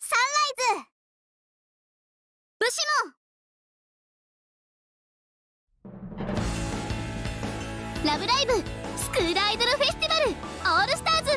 サンライズ武士もラブライブスクールアイドルフェスティバルオールスターズ。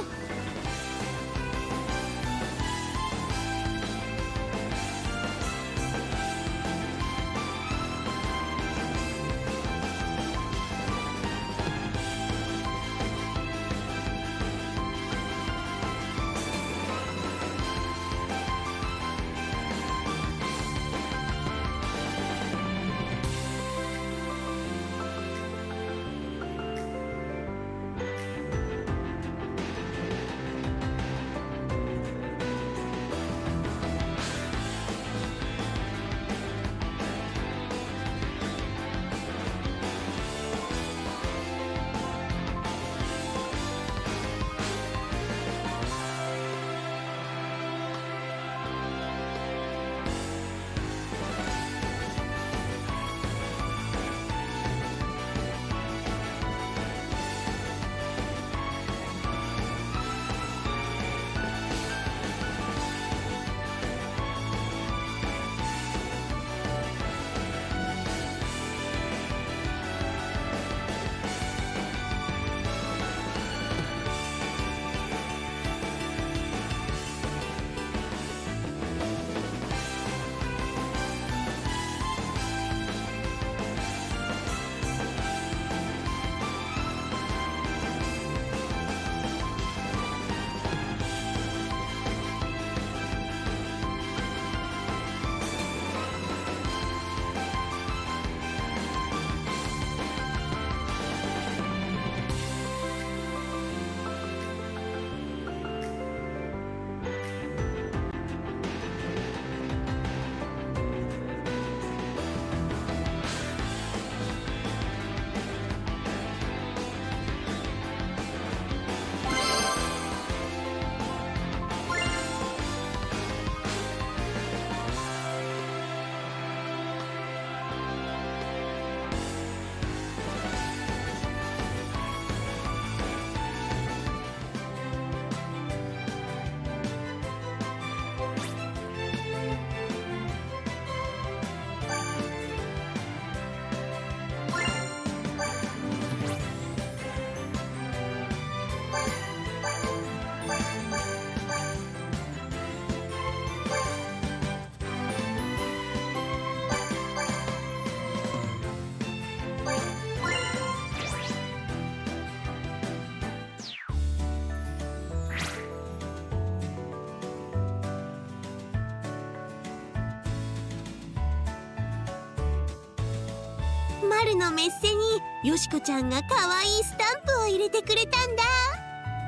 春のメッセによしこちゃんがかわいいスタンプを入れてくれたんだ。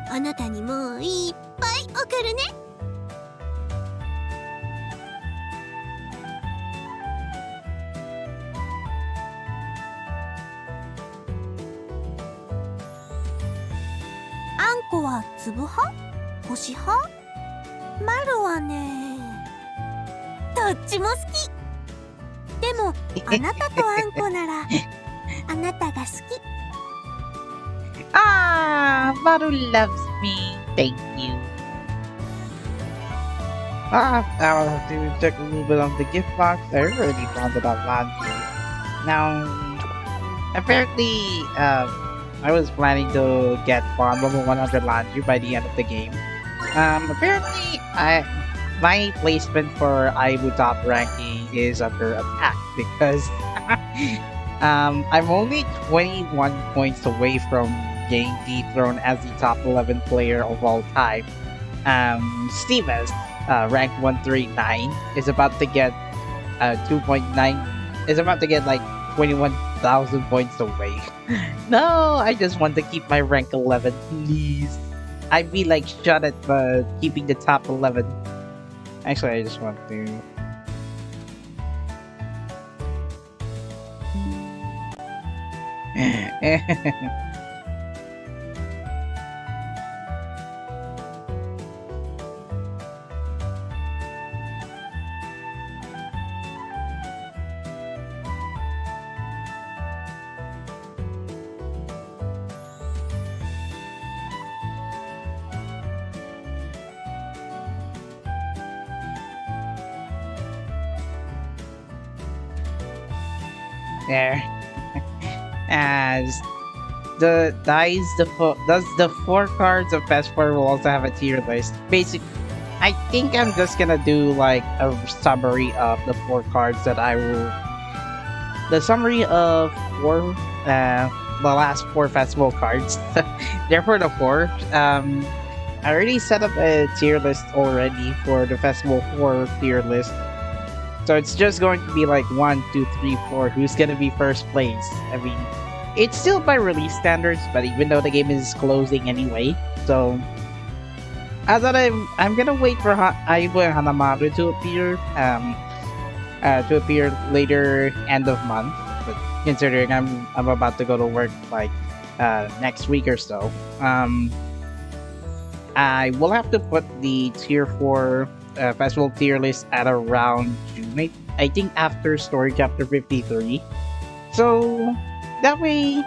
あなたにもいっぱい送るね。あんこは粒派？星派？丸はね、どっちも好き。でもあなたとあんこならあなたが好き。Ah, Maru loves me. Thank you. I'll have to check a little bit on the gift box. I already found it on laundry. Now, apparently, I was planning to get bond level 100 laundry by the end of the game. Apparently, my placement for Aibu top ranking is under attack because I'm only 21 points away from getting dethroned as the top 11 player of all time. Stevens, rank 139, is about to get 2.9, is about to get like 21,000 points away. No, I just want to keep my rank 11, please. I'd be like shot at keeping the top 11. Actually, I just want to. There. As the 4 cards of PS4 will also have a tier list. Basically, I think I'm just gonna do like a summary of the 4 cards that I will. The summary of the last 4 festival cards. Therefore, the 4. I already set up a tier list already for the festival 4 tier list. So it's just going to be like 1, 2, 3, 4. Who's gonna be first place? I mean, it's still by release standards, but even though the game is closing anyway, so I thought I'm gonna wait for Aibo and Hanamaru to appear later end of month. But considering I'm about to go to work like next week or so, I will have to put the tier 4 festival tier list at around June. I think after story chapter 53. So that way,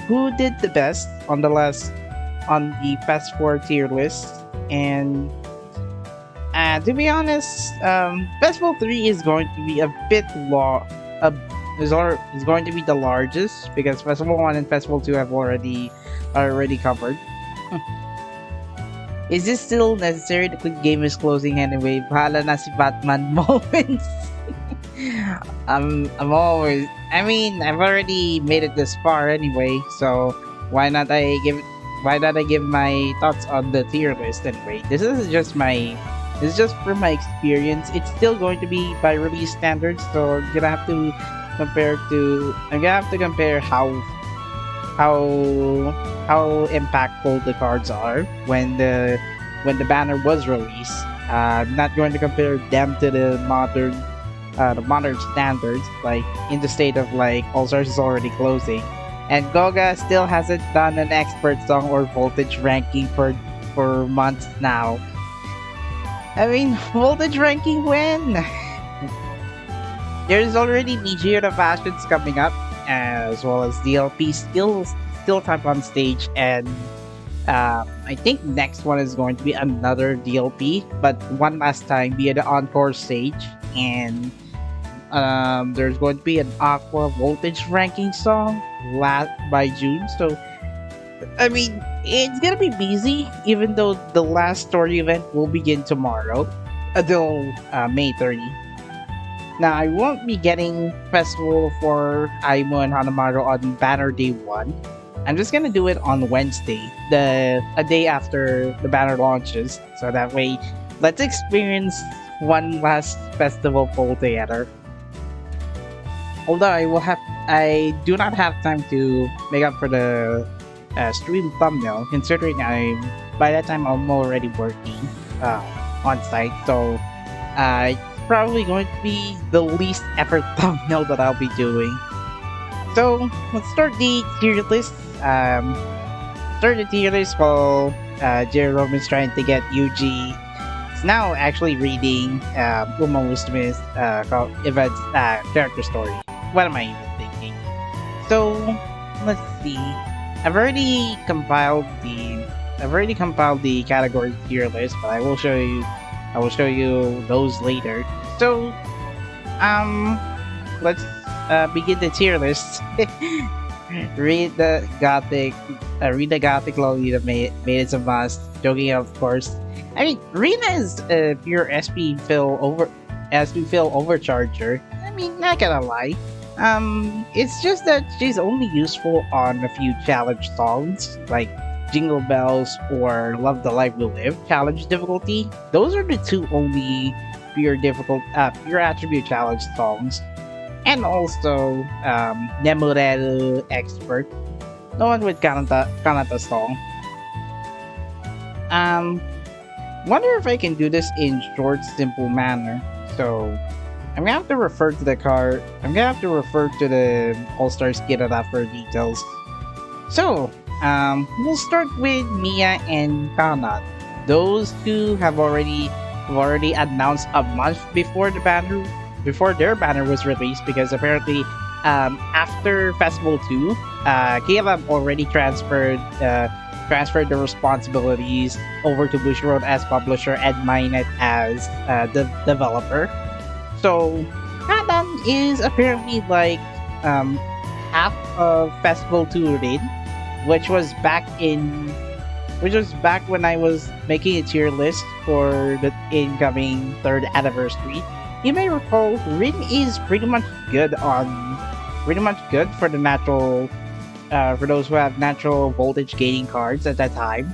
who did the best on the Fest 4 tier list? And to be honest, Festival 3 is going to be a bit is going to be the largest because Festival 1 and Festival 2 have already covered. Is this still necessary? The game is closing anyway. Bahala na si Batman moments. I'm always. I mean, I've already made it this far anyway, so why not I give my thoughts on the tier list anyway? This is just for my experience. It's still going to be by release standards, so I'm gonna have to compare how impactful the cards are when the banner was released. I'm not going to compare them to the modern standards, like in the state of like All Stars is already closing, and Goga still hasn't done an expert song or voltage ranking for months now. I mean, voltage ranking when? There's already Nigeria Fashions coming up, as well as DLP still type on stage, and I think next one is going to be another DLP, but one last time via the encore stage, and there's going to be an Aqua voltage ranking song by June. So I mean, it's gonna be busy, even though the last story event will begin tomorrow until May 30. Now, I won't be getting Festival for Aimo and Hanamaru on Banner Day 1. I'm just gonna do it on Wednesday, a day after the banner launches, so that way, let's experience one last festival full together. Although I do not have time to make up for the stream thumbnail, considering by that time I'm already working on site, so it's probably going to be the least effort thumbnail that I'll be doing. So let's start the tier list. While Jerome is trying to get Yuji. It's now actually reading Uma Muslime's events character story. What am I even thinking? So let's see. I've already compiled the category tier list, but I will show you I will show you those later. So, let's begin the tier list. Read the Gothic Lolita made it a must. Joking, of course. I mean, Rina is a pure SP fill overcharger. I mean, not gonna lie. It's just that she's only useful on a few challenge songs, like Jingle Bells or Love the Life We Live challenge difficulty. Those are the two only pure attribute challenge songs. And also, Nemurel Expert. No one with Kanata song. Wonder if I can do this in short, simple manner. So, I'm gonna have to refer to the card. I'm gonna have to refer to the All-Star Skid for details. So, we'll start with Mia and Kanan. Those two have already announced a month before their banner was released, because apparently, after Festival 2, Caleb already transferred the responsibilities over to Bushiroad as publisher and Minet as the developer. So, Kanan is apparently like half of Festival 2 raid, which was back when I was making a tier list for the incoming 3rd anniversary. You may recall, Rin is pretty much good for the natural, for those who have natural voltage gaining cards at that time.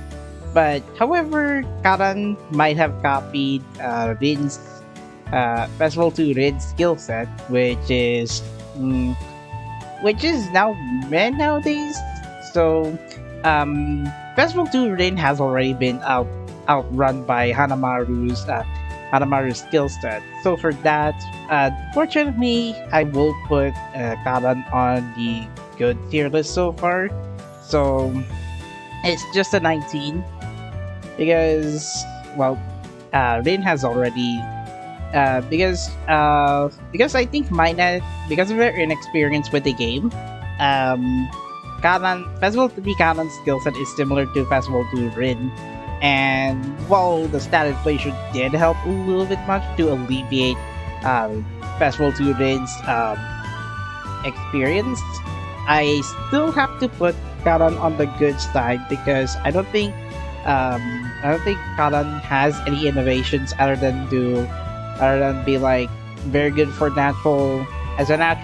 But however, Karan might have copied Rin's Festival 2 Rin's skill set, which is now red nowadays. So, Festival 2 Rin has already been outrun by Hanamaru's skill set. So for that, fortunately, I will put Karan on the good tier list so far. So it's just a 19 because, well, Rin has already because I think Minet, because of their inexperience with the game, Festival 3 Kanan's skill set is similar to Festival 2 Rin. And while the stat inflation did help a little bit much to alleviate Festival 2 Rin's experience, I still have to put Karan on the good side, because I don't think Karan has any innovations other than be like very good for natural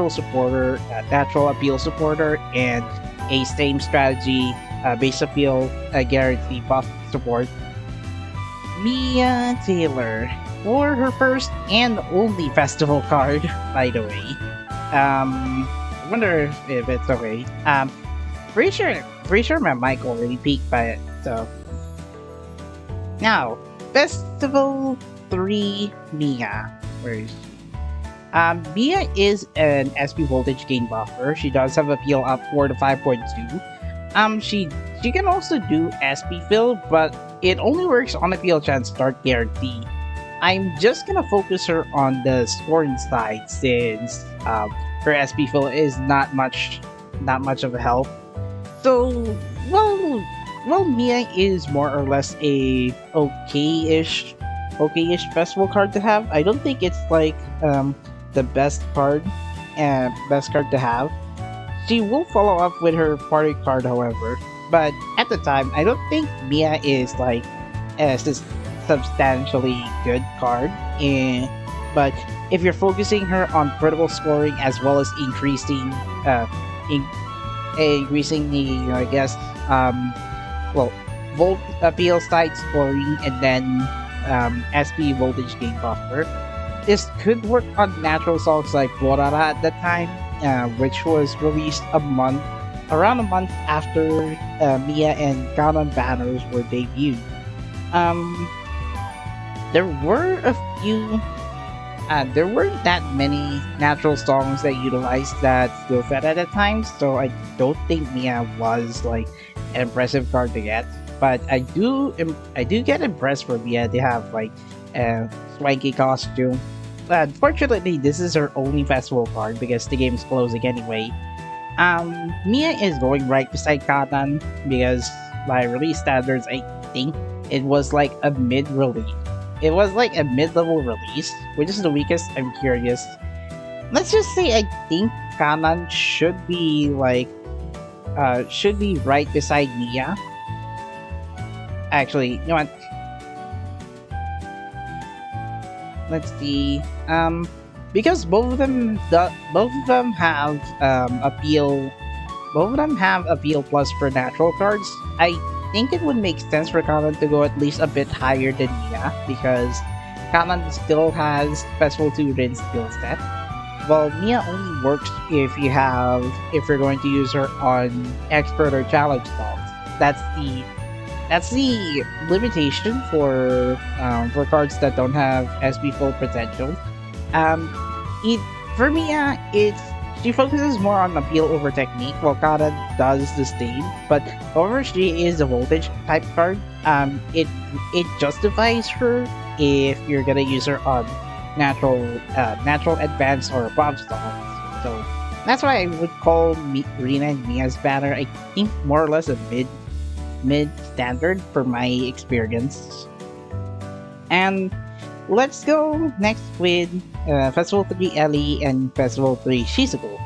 supporter, natural appeal supporter, and a same strategy base appeal guarantee buff support. Mia Taylor, for her first and only festival card, by the way. I wonder if it's okay. Pretty sure my mic already peaked by it. So now, Festival 3 Mia. Where is she? Mia is an SP voltage gain buffer. She does have appeal up 4 to 5.2. She can also do SP fill, but it only works on appeal chance start guarantee. I'm just gonna focus her on the scoring side, since her SP fill is not much of a help. So, well, Mia is more or less a okay-ish festival card to have. I don't think it's like the best card to have. She will follow up with her party card, however, but at the time, I don't think Mia is like a substantially good card. But if you're focusing her on critical scoring as well as increasing the volt appeal side scoring, and then SP voltage gain buffer, this could work on natural songs like Borara at that time, which was released around a month after Mia and Kanan banners were debuted. There weren't that many natural songs that utilized that skill set at the time, so I don't think Mia was like an impressive card to get. But I do get impressed for Mia to have like a swanky costume. Unfortunately, this is her only festival card because the game's closing anyway. Mia is going right beside Kanan because by release standards, I think it was like a mid-release. it was like a mid-level release, which is the weakest. I'm curious. Let's just say I think Kanan should be like should be right beside Mia. Actually, you know what? Let's see. Because both of them have appeal. Both of them have appeal plus for natural cards. I think it would make sense for Kanan to go at least a bit higher than Mia because Kanan still has Festival 2 Rin skill set. Well, Mia only works if you're going to use her on expert or challenge stalls. That's the limitation for cards that don't have SP full potential. For Mia, she focuses more on appeal over technique, while Kara does the same. But however, she is a voltage type card. It justifies her if you're gonna use her on natural advance or pop stalls. So that's why I would call Rina and Mia's banner, I think, more or less a mid standard for my experience. And let's go next with Festival 3 Ellie and Festival 3 Shizuku.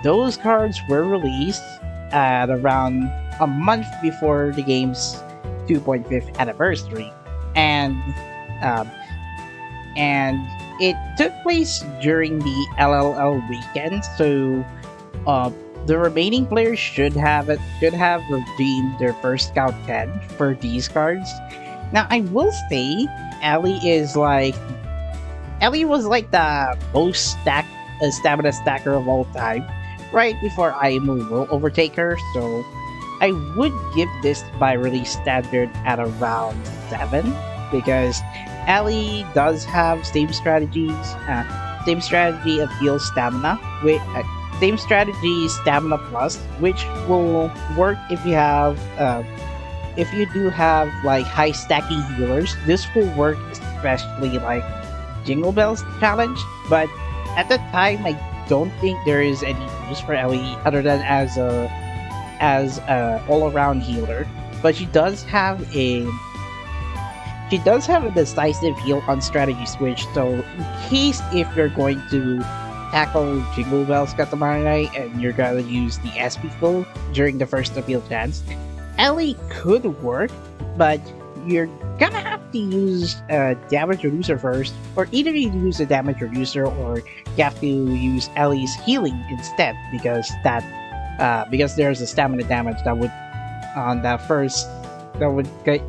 Those cards were released at around a month before the game's 2.5th anniversary, and it took place during the LLL weekend. So the remaining players should have redeemed their first count 10 for these cards. Now, I will say, Ellie was like the most stamina stacker of all time, right before IMU will overtake her. So I would give this by release standard at around 7 because Ellie does have same strategy appeal stamina with same strategy stamina plus, which will work if you have if you do have like high stacking healers. This will work especially like Jingle Bells challenge, but at the time I don't think there is any use for Ellie other than as a all-around healer. But she does have a decisive heal on strategy switch, so in case if you're going to tackle Jingle Bells Katamarai and you're gonna use the SP full during the first appeal chance, Ellie could work, but you're gonna have to use a damage reducer first, or either you use a damage reducer or you have to use Ellie's healing instead, because there's a stamina damage that would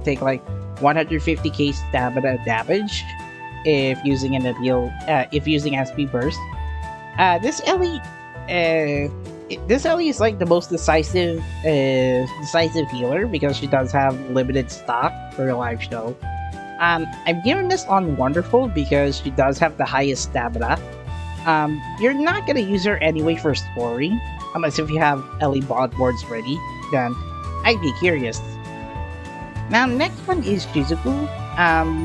take like 150k stamina damage if using an appeal if using SP burst. This Ellie is like the most decisive healer because she does have limited stock for a live show. I'm giving this on Wonderful because she does have the highest stamina. You're not gonna use her anyway for scoring unless if you have Ellie bot boards ready, then I'd be curious. Now, next one is Shizuku.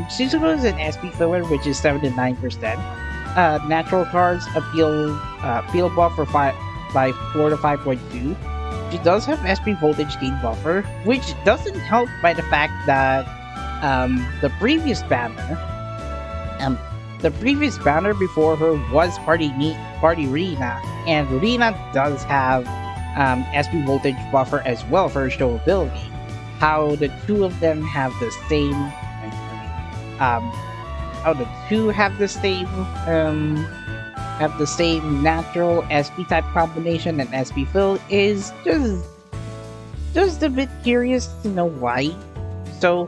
Shizuku is an SP filler, which is 79%. Natural cards appeal buffer by 4 to 5.2. She does have SP voltage gain buffer, which doesn't help by the fact that the previous banner before her was Party Rina, and Rina does have SP voltage buffer as well for her show ability. How the two of them have the same natural SP type combination and SP fill is just a bit curious to know why. So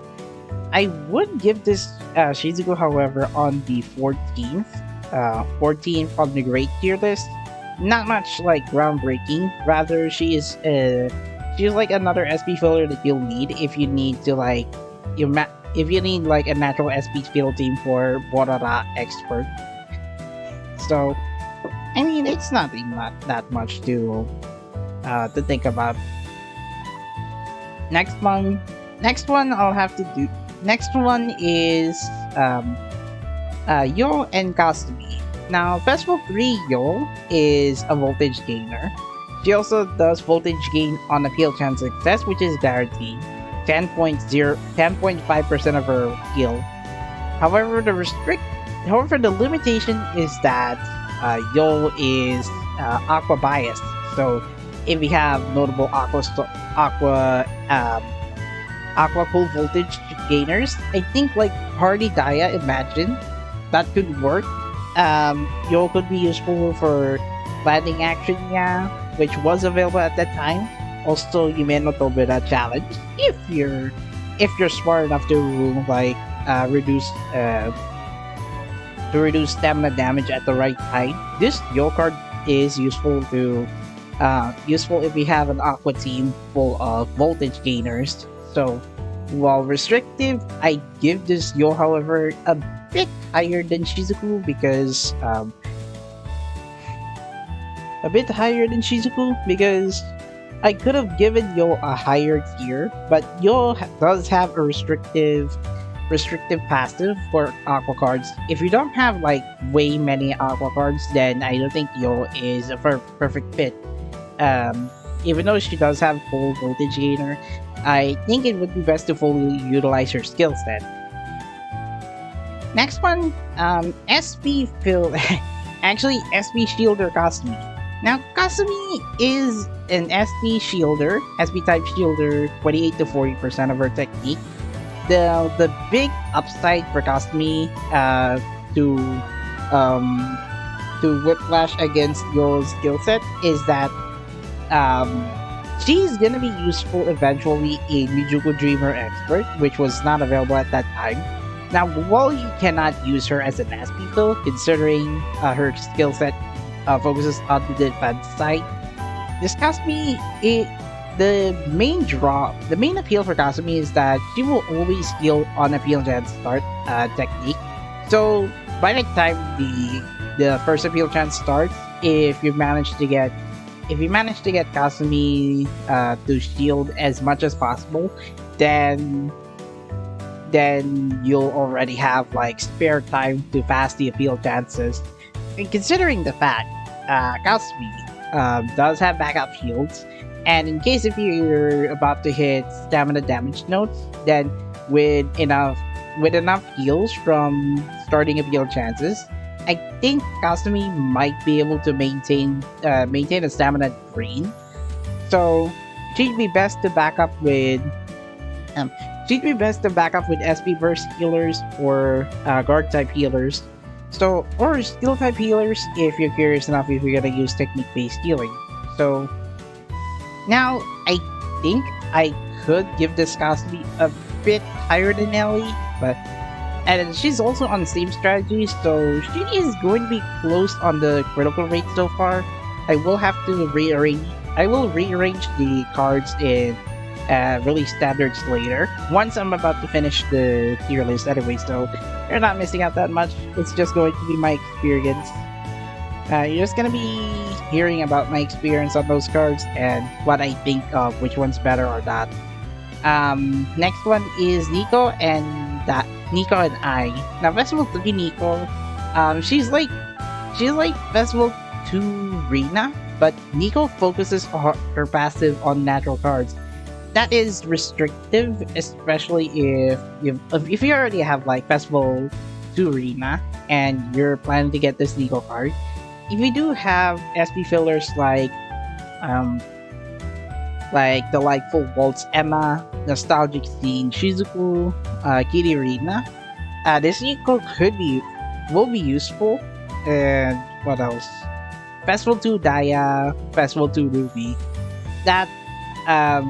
I would give this Shizuku, however, on the 14th on the great tier list. Not much like groundbreaking, rather she's like another SP filler that you'll need if you need to like if you need like a natural SP fill team for Borara expert. So I mean, it's not that much to think about. Next one I'll have to do. Next one is Yo and Kasumi. Now, Festival 3 Yo is a voltage gainer. She also does voltage gain on appeal chance success, which is guaranteed. 10.5% of her heal. However, the limitation is that Yo is aqua biased. So if we have notable aqua full voltage gainers, I think like Hardy Daya, imagine that could work. Yo could be useful for landing action, yeah, which was available at that time. Also, you may not with a challenge if you're smart enough to like reduce stamina damage at the right time. This Yo card is useful if we have an aqua team full of voltage gainers. So while restrictive, I give this Yo, however, a bit higher than Shizuku because I could have given Yo a higher tier, but Yo does have a restrictive passive for aqua cards. If you don't have like way many aqua cards, then I don't think Yo is a perfect fit. Even though she does have full voltage gainer, I think it would be best to fully utilize her skill set. Next one, SP Shielder Kasumi. Now, Kasumi is an SP type shielder, 28 to 40% of her technique. The big upside for Kasumi to whiplash against your skill set is that she's gonna be useful eventually in Mijuku Dreamer Expert, which was not available at that time. Now, while you cannot use her as an SP fill, considering her skill set focuses on the defense side, this Kasumi, the main appeal for Kasumi is that she will always heal on appeal chance start technique. So by the time the first appeal chance starts, if you manage to get Kasumi to shield as much as possible, then you'll already have like spare time to fast the appeal chances. And considering the fact Kasumi does have backup shields, and in case if you're about to hit stamina damage notes, then with enough heals from starting appeal chances, I think Kasumi might be able to maintain a stamina drain. So she'd be best to back up with SP burst healers or guard type healers. So, or skill type healers if you're curious enough if you're gonna use technique based healing. So now I think I could give this Kasumi a bit higher than Ellie, and she's also on the same strategy, so she is going to be close on the critical rate so far. I will rearrange the cards in release standards later, once I'm about to finish the tier list anyway, so you're not missing out that much. It's just going to be my experience. You're just going to be hearing about my experience on those cards and what I think of which one's better or not. Next one is Nico and I. Now, Festival 3 Nico, she's like Festival 2 Rina, but Nico focuses her passive on natural cards. That is restrictive, especially if you already have like Festival 2 Rina and you're planning to get this Nico card. If you do have SP fillers like Delightful Waltz Emma, Nostalgic Scene Shizuku, Kitty Rina, this Nico will be useful. And what else? Festival 2 Daya, Festival 2 Ruby. That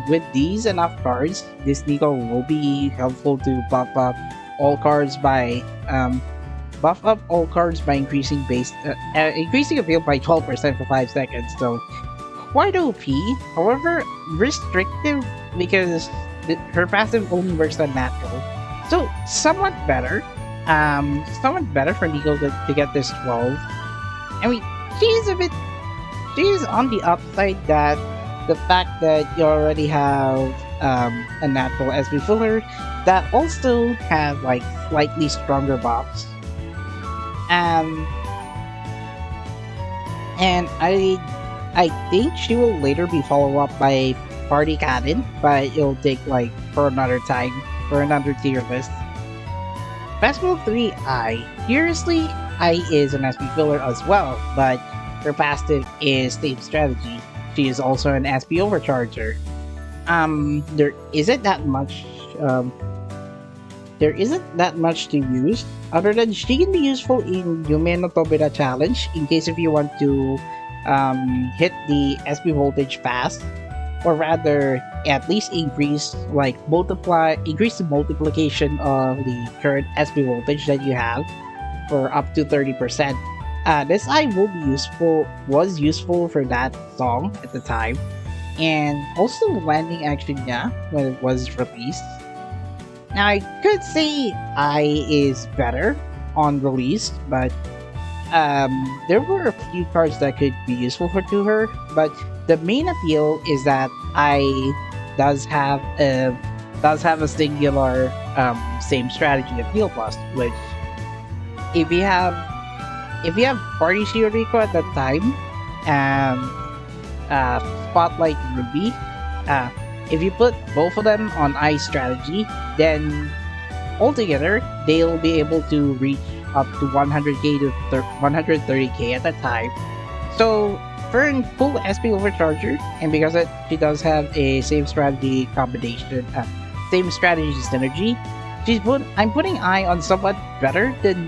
with these enough cards, this Nico will be helpful to buff up all cards by increasing appeal by 12% for 5 seconds. So quite OP. However, restrictive because her passive only works on natural. So somewhat better for Nico to get this 12. I mean, she's on the upside that the fact that you already have a natural SP filler that also has like slightly stronger buffs. And I think she will later be followed up by Party Cannon, but it'll take like for another tier list. Festival 3 I. Curiously, I is an SP filler as well, but her passive is same strategy. She is also an SP overcharger. There isn't that much to use other than she can be useful in Yume no Tobira challenge in case if you want to hit the SP voltage fast, or rather at least increase the multiplication of the current SP voltage that you have for up to 30%. This eye was useful for that song at the time, and also landing action when it was released. Now I could say I is better on release, but there were a few cards that could be useful to her, but the main appeal is that I does have a singular same strategy appeal plus, which if you have Party Shioriko at that time and Spotlight Ruby, if you put both of them on Ice strategy, then altogether they'll be able to reach up to 100k to 130k at a time. So for a full SP overcharger, and because she does have a same strategy combination, same strategy synergy, I'm putting I on somewhat better than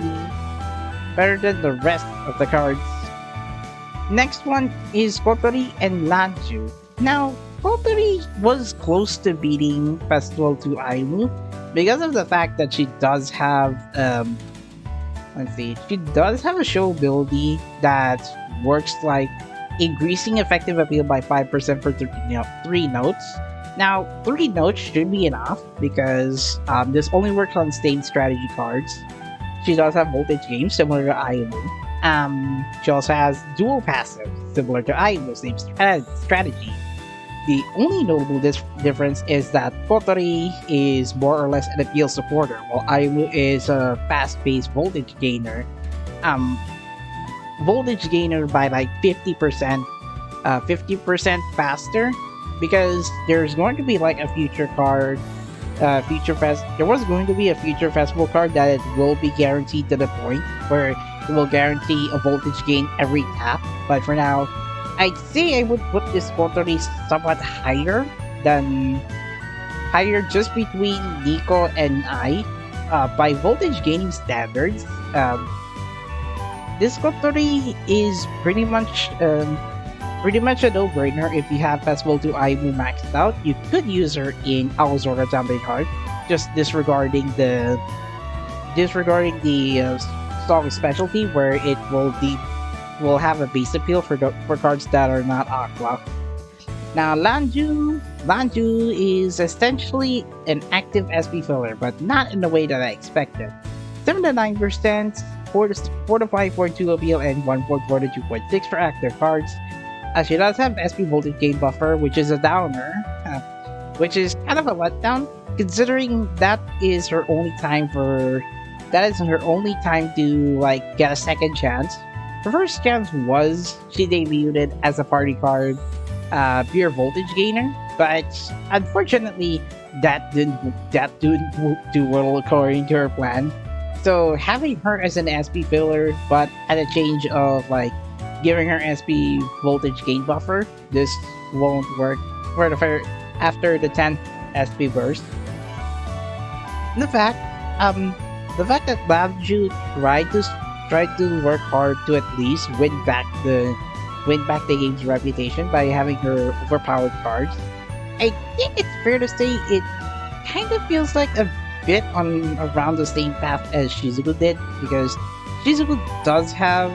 the rest of the cards. Next one is Kotori and Lanju. Now, Kotori was close to beating Festival 2 Aimu because of the fact that she does have she does have a show ability that works like increasing effective appeal by 5% for 3 notes. Now, 3 notes should be enough because this only works on same strategy cards. She does have voltage games similar to Aimu. She also has dual passive similar to Aimu, same strategy. The only notable difference is that Kotori is more or less an appeal supporter, while Aimu is a fast-paced voltage gainer. Voltage gainer by like 50% faster, because there's going to be like a future card, there was going to be a future festival card that it will be guaranteed to the point where it will guarantee a voltage gain every tap, but for now, I'd say I would put this Kotori somewhat higher just between Nico and I. By voltage gaining standards, this Kotori is pretty much a no-brainer. If you have Festival 2 Aimu maxed out, you could use her in Aozora Jambei card, just disregarding the song specialty where it will have a base appeal for cards that are not Aqua. Now, Lanju is essentially an active SP filler, but not in the way that I expected. 7 to 9%, 4 to 5.2 appeal, and 1.4 to 2.6 for active cards. She does have SP voltage gain buffer, which is a downer, which is kind of a letdown, considering that is her only time to like get a second chance. Her first chance was she debuted as a party card, pure voltage gainer, but unfortunately that didn't do well according to her plan. So having her as an SP filler, but at a change of like giving her SP voltage gain buffer, this won't work after the 10th SP burst. The fact that Lanju tried to work hard to at least win back the game's reputation by having her overpowered cards, I think it's fair to say it kind of feels like a bit on around the same path as Shizuku did, because Shizuku does have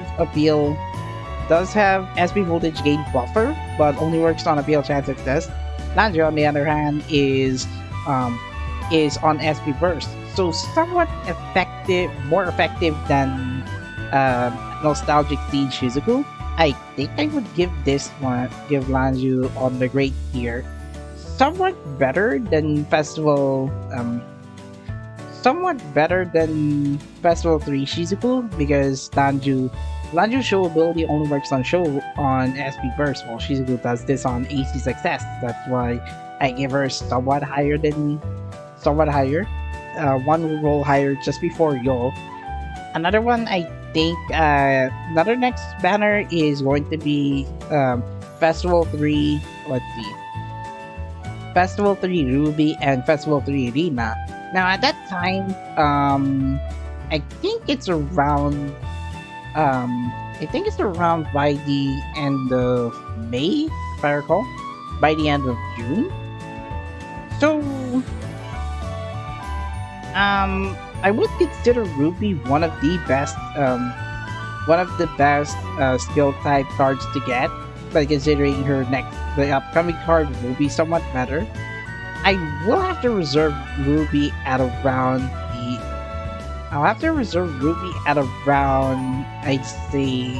SP voltage gain buffer, but only works on appeal chance success. Lanju, on the other hand, is on SP burst, so somewhat more effective than Nostalgic Siege Shizuku. I think I would give Lanju on the great tier. Somewhat better than Festival 3 Shizuku, because Lanju's show ability only works on SP burst, while Shizuku does this on AC success. That's why I give her somewhat higher. one role higher just before Yo. Another one, I think, another next banner is going to be Festival 3. Let's see. Festival 3 Ruby and Festival 3 Rina. Now, at that time, I think it's around by the end of May, if I recall, by the end of June. So, I would consider Ruby one of the best skill type cards to get, but considering the upcoming card will be somewhat better, I will have to reserve Ruby at around I'd say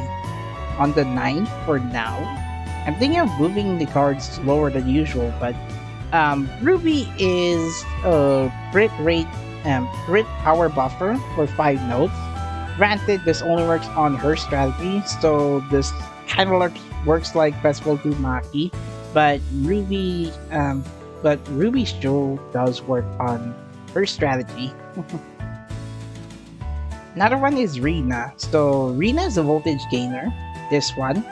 on the 9th for now. I'm thinking of moving the cards slower than usual, but Ruby is a crit power buffer for 5 nodes. Granted, this only works on her strategy, so this kind of works like Festival 2 Maki, but Ruby still does work on her strategy. Another one is Rina. So Rina is a voltage gainer. This one.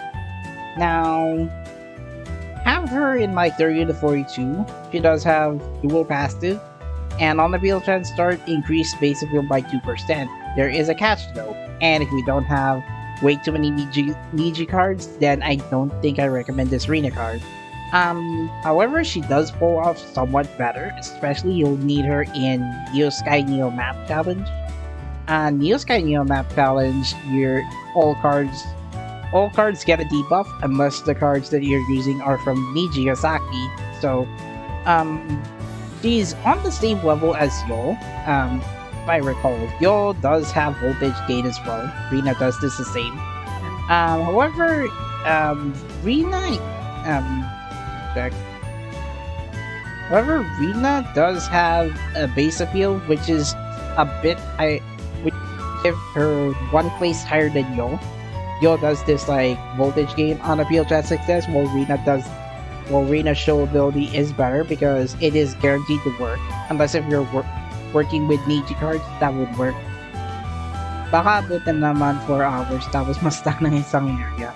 Now, have her in my 30 to 42. She does have dual passive, and on the field trend start, increase base appeal by 2%. There is a catch though, and if we don't have way too many Niji cards, then I don't think I recommend this Rina card. However, she does pull off somewhat better, especially you'll need her in Neo Sky Neo Map Challenge. Neo Sky Neo Map Challenge, all cards get a debuff unless the cards that you're using are from Niji Yosaki. So, she's on the same level as Yo. If I recall, Yo does have voltage gain as well. Rina does this the same. However, Rina, check. However, Rina does have a base appeal, which is a bit high, which give her one place higher than Yo. Yo does this like voltage gain on appeal chat success, while Rina's show ability is better because it is guaranteed to work. Unless if you're working with Niji cards, that would work. Baka abutin naman 4 hours, tapos masta ng isang area.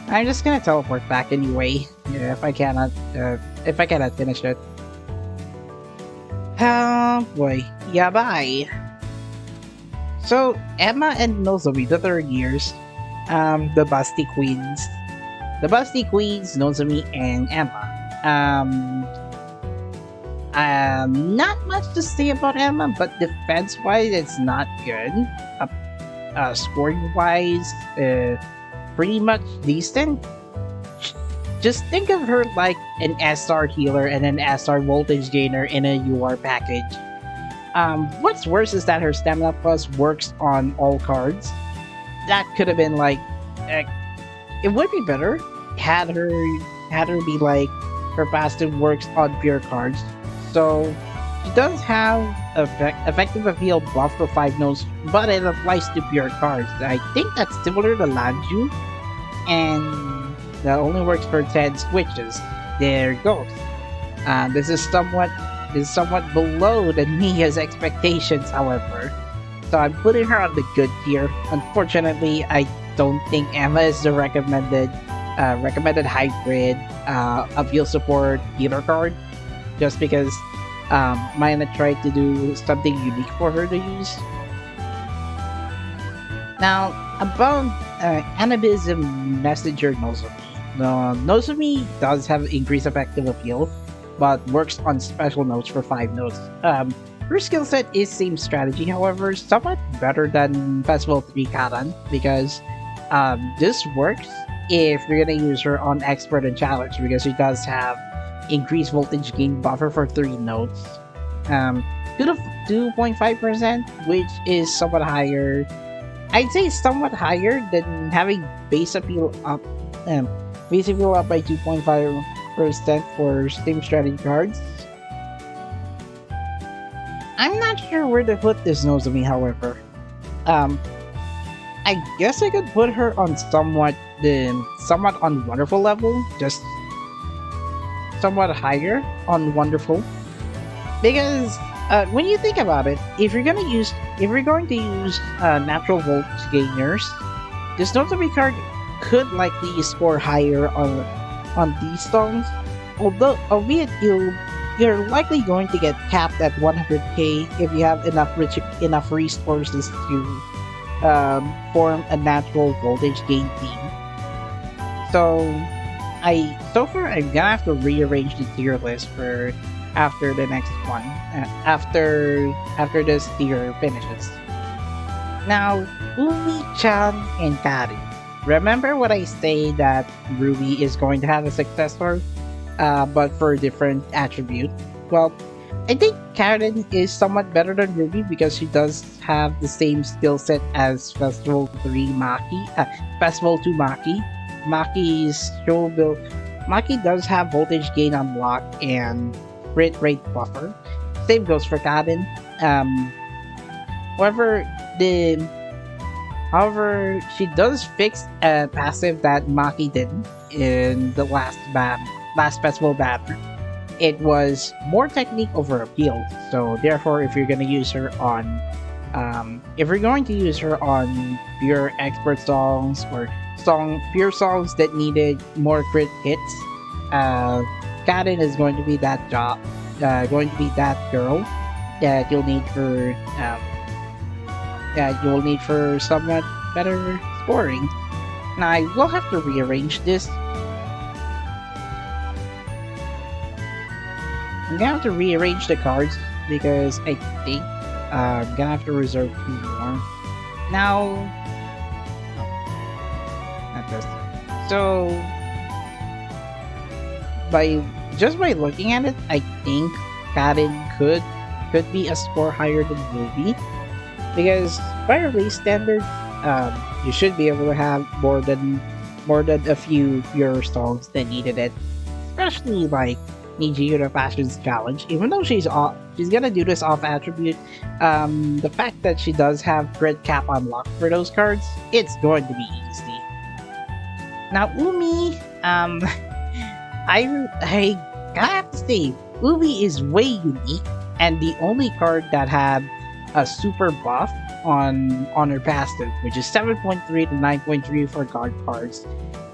I'm just gonna teleport back anyway, if I cannot finish it. Oh boy, yeah, bye. So, Emma and Nozomi, the 3rd years, the Busty Queens. The Busty Queens, Nozomi, and Emma. Not much to say about Emma, but defense-wise, it's not good. Scoring-wise, pretty much decent. Just think of her like an SR healer and an SR voltage gainer in a UR package. What's worse is that her stamina plus works on all cards. That could have been like, it would be better had her be like her passive works on pure cards. So she does have effective appeal buff for 5 nodes, but it applies to pure cards. I think that's similar to Lanju, and that only works for 10 switches. There it goes. This is somewhat below the Nia's expectations, however. So I'm putting her on the good tier. Unfortunately, I don't think Emma is the recommended hybrid appeal support healer card, just because Mina tried to do something unique for her to use. Now, about Anabism Messenger Nozomi. Nozomi does have increased effective appeal, but works on special nodes for 5 nodes. Her skill set is same strategy, however, somewhat better than Festival 3 Karan, because this works if you're gonna use her on Expert and Challenge, because she does have increased voltage gain buffer for 3 nodes. 2.5%, which is somewhat higher. I'd say somewhat higher than having base appeal up by 2.5% for same strategy cards. I'm not sure where to put this Nozomi, however. I guess I could put her on somewhat on Wonderful level, just somewhat higher on Wonderful, because when you think about it, if you're going to use natural voltage gainers, this notary card could likely score higher on these songs. Although, albeit you're likely going to get capped at 100k if you have enough resources to form a natural voltage gain team. So far I'm gonna have to rearrange the tier list for after the next one, after this tier finishes. Now, Umi-chan and Kari. Remember what I say that Ruby is going to have a successor, but for a different attribute? Well, I think Karen is somewhat better than Ruby because she does have the same skill set as Festival 3 Maki, Festival 2 Maki. Maki does have voltage gain unlock and crit rate buffer. Same goes for Karen. However, she does fix a passive that Maki didn't in the last festival banner. It was more technique over appeal. So therefore, if you're going to use her on pure expert songs or pure songs that needed more crit hits, Karen is going to be that girl that you'll need for somewhat better scoring. Now I will have to rearrange this. I'm gonna have to rearrange the cards because I think I'm gonna have to reserve 2 more. Now, not this. So, by looking at it, I think Karen could be a score higher than Ruby, because by race standard, you should be able to have more than a few pure songs that needed it, especially like Nijiro Fashion's challenge. Even though she's gonna do this off attribute, the fact that she does have crit cap unlocked for those cards, it's going to be easy. Now Umi, I gotta have to say, Umi is way unique and the only card that had a super buff on her passive, which is 7.3 to 9.3 for guard cards.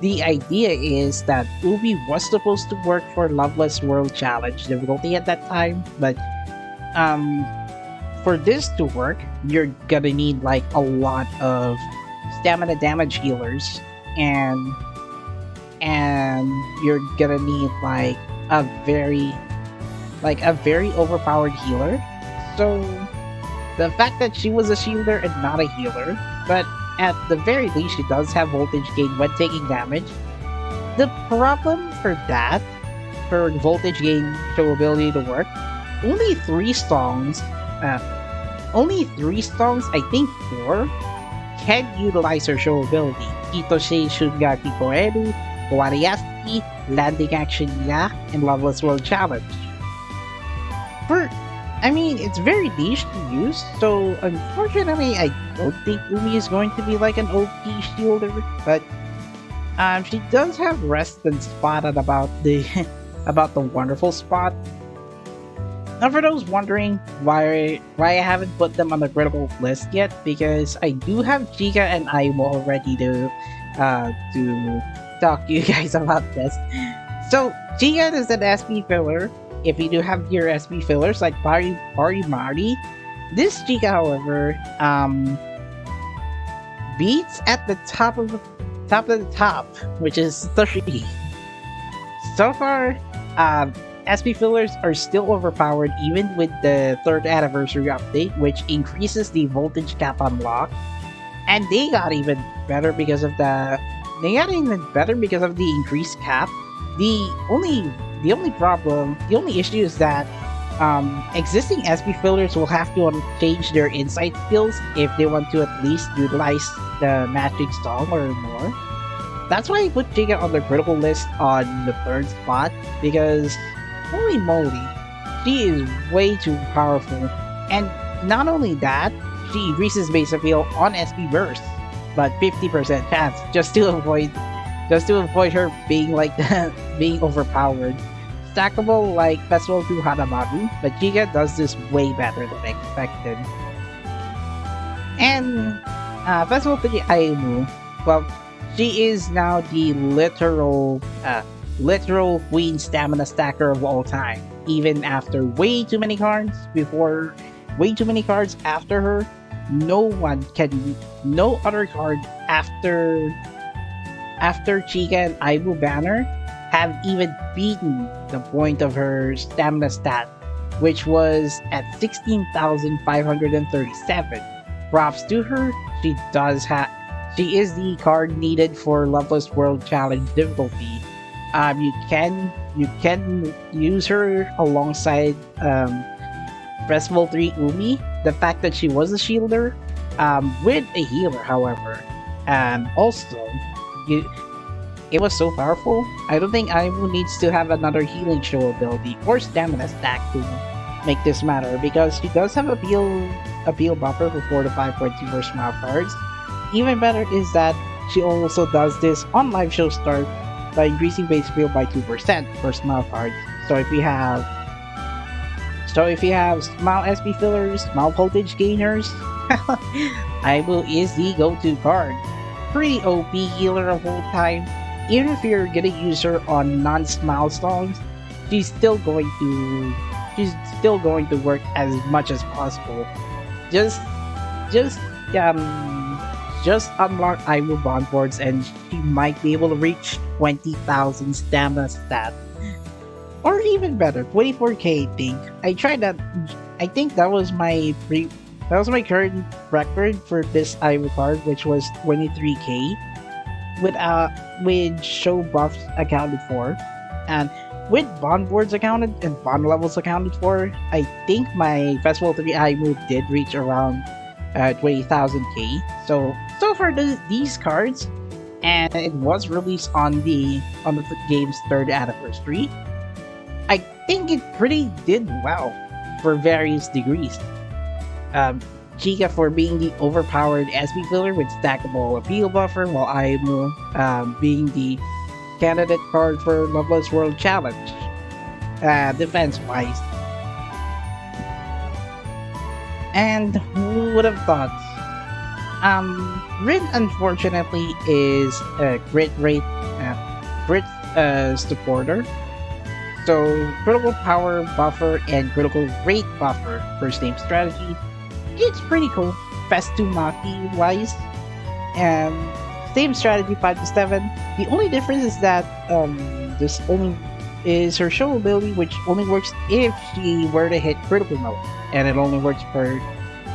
The idea is that Ubi was supposed to work for Loveless World Challenge difficulty at that time, but for this to work, you're gonna need like a lot of stamina damage healers, and you're gonna need like a very overpowered healer. So the fact that she was a shielder and not a healer, but at the very least, she does have voltage gain when taking damage. The problem for voltage gain showability to work, only 3 songs, I think 4, can utilize her showability. Hitoshe Shungaki Koeru, Wariyaski, Landing Action Ya, and Loveless World Challenge. It's very niche to use, so unfortunately I don't think Umi is going to be like an OP shielder, but she does have rest and spot at about the wonderful spot. Now for those wondering why I haven't put them on the critical list yet, because I do have Chica and Aimo ready to talk to you guys about this. So Chica is an SP filler. If you do have your SP fillers like Mari, this Chica, however, beats at the top of the top, which is 30. So far, SP fillers are still overpowered even with the 3rd anniversary update, which increases the voltage cap unlock, and they got even better because of the increased cap. The only issue is that existing SP fillers will have to change their insight skills if they want to at least utilize the magic song or more. That's why I put Chica on the critical list on the 3rd spot, because holy moly, she is way too powerful. And not only that, she increases base appeal on SP burst, but 50% chance just to avoid her being like being overpowered. stackable like Festival 2 Hanamaru, but Giga does this way better than expected. And Festival 3 Ayumu, well, she is now the literal queen stamina stacker of all time. Even after way too many cards after her, no other card after Chica and Aibu banner have even beaten the point of her stamina stat, which was at 16,537. Props to her. She is the card needed for Loveless World Challenge difficulty. You can use her alongside Festival 3 Umi. The fact that she was a shielder with a healer, however, and also it was so powerful. I don't think Aimu needs to have another healing show ability or stamina stack to make this matter, because she does have appeal buffer for 4 to 5.2 for smile cards. Even better is that she also does this on live show start by increasing base appeal by 2% for smile cards. So if you have smile SP fillers, smile voltage gainers, Aimu is the go-to card. Pretty OP healer of all time. Even if you're gonna use her on non-smile songs, she's still going to work as much as possible. Just unlock Aimu bond boards and she might be able to reach 20,000 stamina stat. Or even better, 24k. I tried that. I think that was my current record for this Aimu card, which was 23k with show buffs accounted for, and with bond boards accounted and bond levels accounted for. I think my Festival 3 Aimu did reach around 20,000k. So for these cards, and it was released on the game's 3rd anniversary, I think it pretty did well for various degrees. Chica for being the overpowered SP filler with stackable appeal buffer, while Aimu being the candidate card for Loveless World Challenge, defense-wise. And who would have thought? Rin unfortunately is a crit supporter. So critical power buffer and critical rate buffer for same strategy. It's pretty cool, Festumaki wise. And same strategy 5 to 7. The only difference is that this only is her show ability, which only works if she were to hit critical mode, and it only works for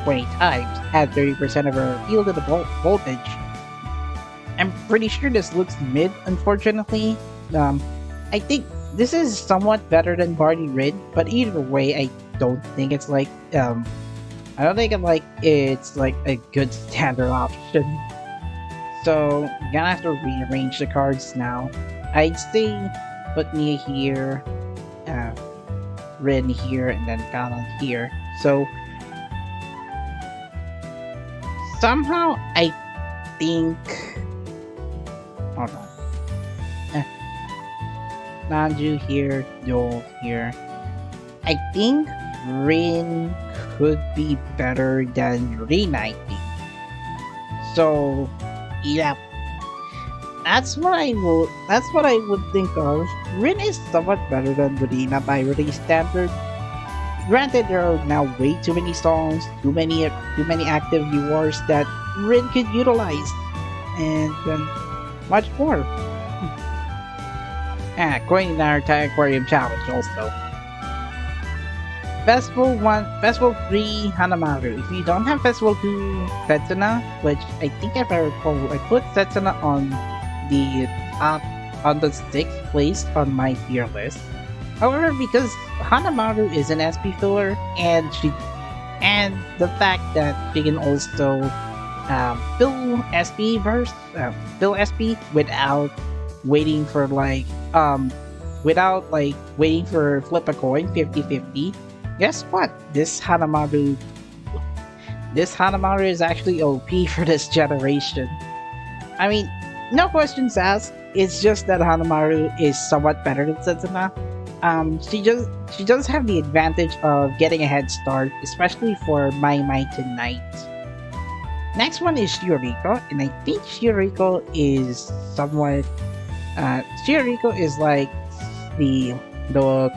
20 times, add 30% of her appeal to the voltage. I'm pretty sure this looks mid, unfortunately. I think this is somewhat better than Barney Rid, but either way, I don't think it's like it's like a good standard option. So I'm gonna have to rearrange the cards now. I'd say put Nia here, Rin here, and then Galan here. So somehow I think, hold on, Nanju here, Joel here. I think Rin could be better than Rina, I think. So yeah, that's what I would think of. Rin is somewhat better than Rina by release standard. Granted, there are now way too many songs, too many active viewers that Rin could utilize, and much more. Coin in our Aquarium Challenge also. Festival 3 Hanamaru. If you don't have Festival 2 Setsuna, which I think if I recall, I put Setsuna on the 6th place on my tier list. However, because Hanamaru is an SP filler, and the fact that she can also fill SP without waiting for flip a coin 50-50. Guess what? This Hanamaru is actually OP for this generation. I mean, no questions asked. It's just that Hanamaru is somewhat better than Setsuna. She does have the advantage of getting a head start, especially for my tonight. Next one is Shioriko, and I think Shioriko is somewhat. Shioriko is like the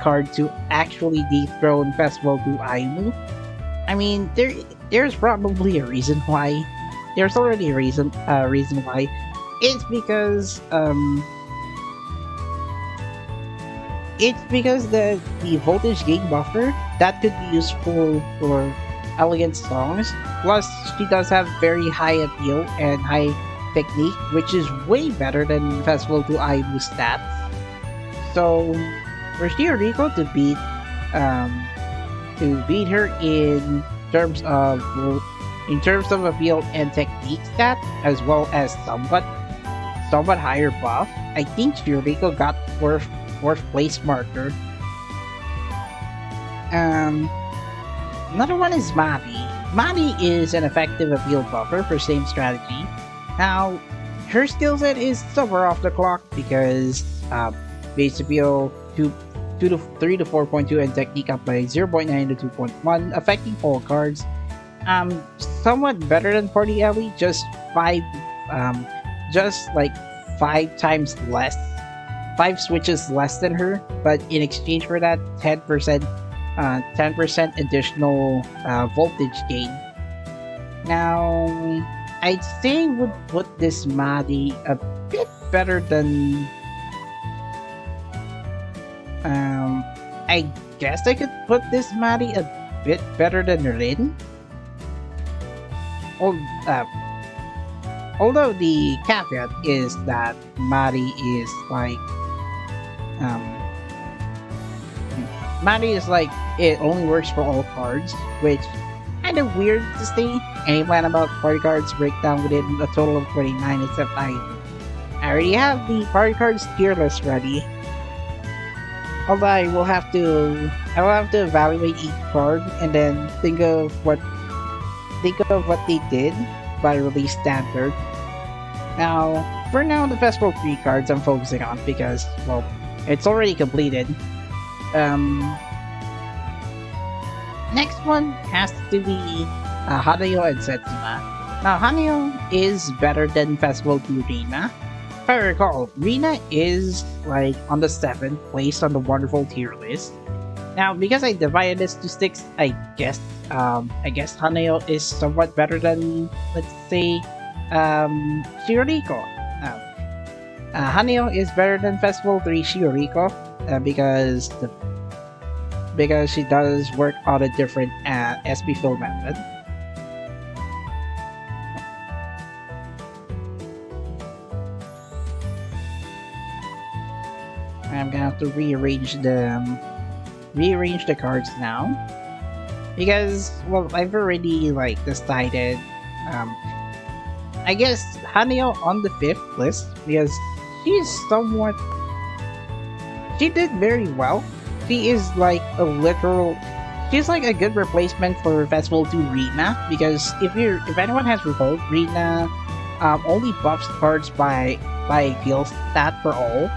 card to actually dethrone Festival to Aimu. I mean, there's probably a reason why. There's already a reason why. It's because the voltage gain buffer that could be useful for elegant songs. Plus, she does have very high appeal and high technique, which is way better than Festival to Aimu stats. So, for Shioriko to beat her in terms of appeal and technique stat, as well as somewhat higher buff, I think Shioriko got fourth place marker. Another one is Mavi. Mavi is an effective appeal buffer for same strategy. Now, her skill set is somewhere off the clock because base appeal 3 to 4.2 and technique up by 0.9 to 2.1, affecting all cards. Somewhat better than Party Ellie, just like 5 times less, 5 switches less than her, but in exchange for that, 10% additional voltage gain. Now, I'd say would put this Madi a bit better than. I guess I could put this Madi a bit better than Rin. Although the caveat is that Madi is like it only works for all cards, which kind of weird to say. Any plan about party cards breakdown within a total of 29, except I already have the party cards tier list ready. Although I will have to evaluate each card and then think of what they did by release standard. Now, for now, the Festival 3 cards I'm focusing on because, well, it's already completed. Next one has to be Hanayo and Setsuna. Now, Hanayo is better than Festival 2 Rina. If I recall, Rina is like on the 7th place on the wonderful tier list. Now, because I divided this to 6, I guess Hanayo is somewhat better than, let's say, Shioriko. Hanayo is better than Festival 3 Shioriko because she does work on a different SB fill method. I'm gonna have to rearrange the cards now because, well, I've already like decided. I guess Hanayo on the 5th list because she did very well. She is like she's like a good replacement for Festival 2 Rina because if anyone has recalled, Rina only buffs cards by appeal stat for all.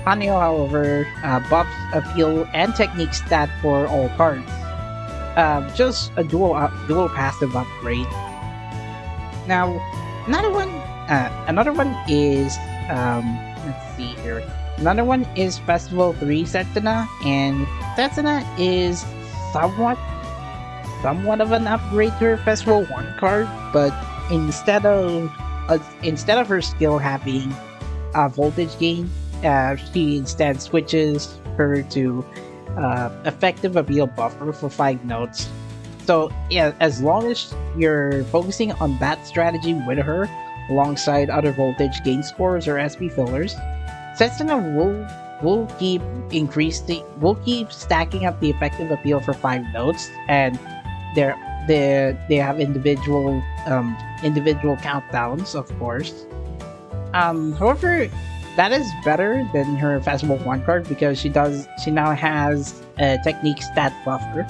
Hanayo, however, buffs appeal and technique stat for all cards. Just a dual passive upgrade. Now, another one is let's see here. Another one is Festival 3 Setsuna, and Setsuna is somewhat of an upgrade to her Festival 1 card, but instead of her skill having voltage gain, she instead switches her to effective appeal buffer for 5 notes. So yeah, as long as you're focusing on that strategy with her, alongside other voltage gain scores or SB fillers, Setsuna will keep stacking up the effective appeal for 5 notes, and they have individual countdowns, of course. However, that is better than her Festival 1 card because she now has a technique stat buffer.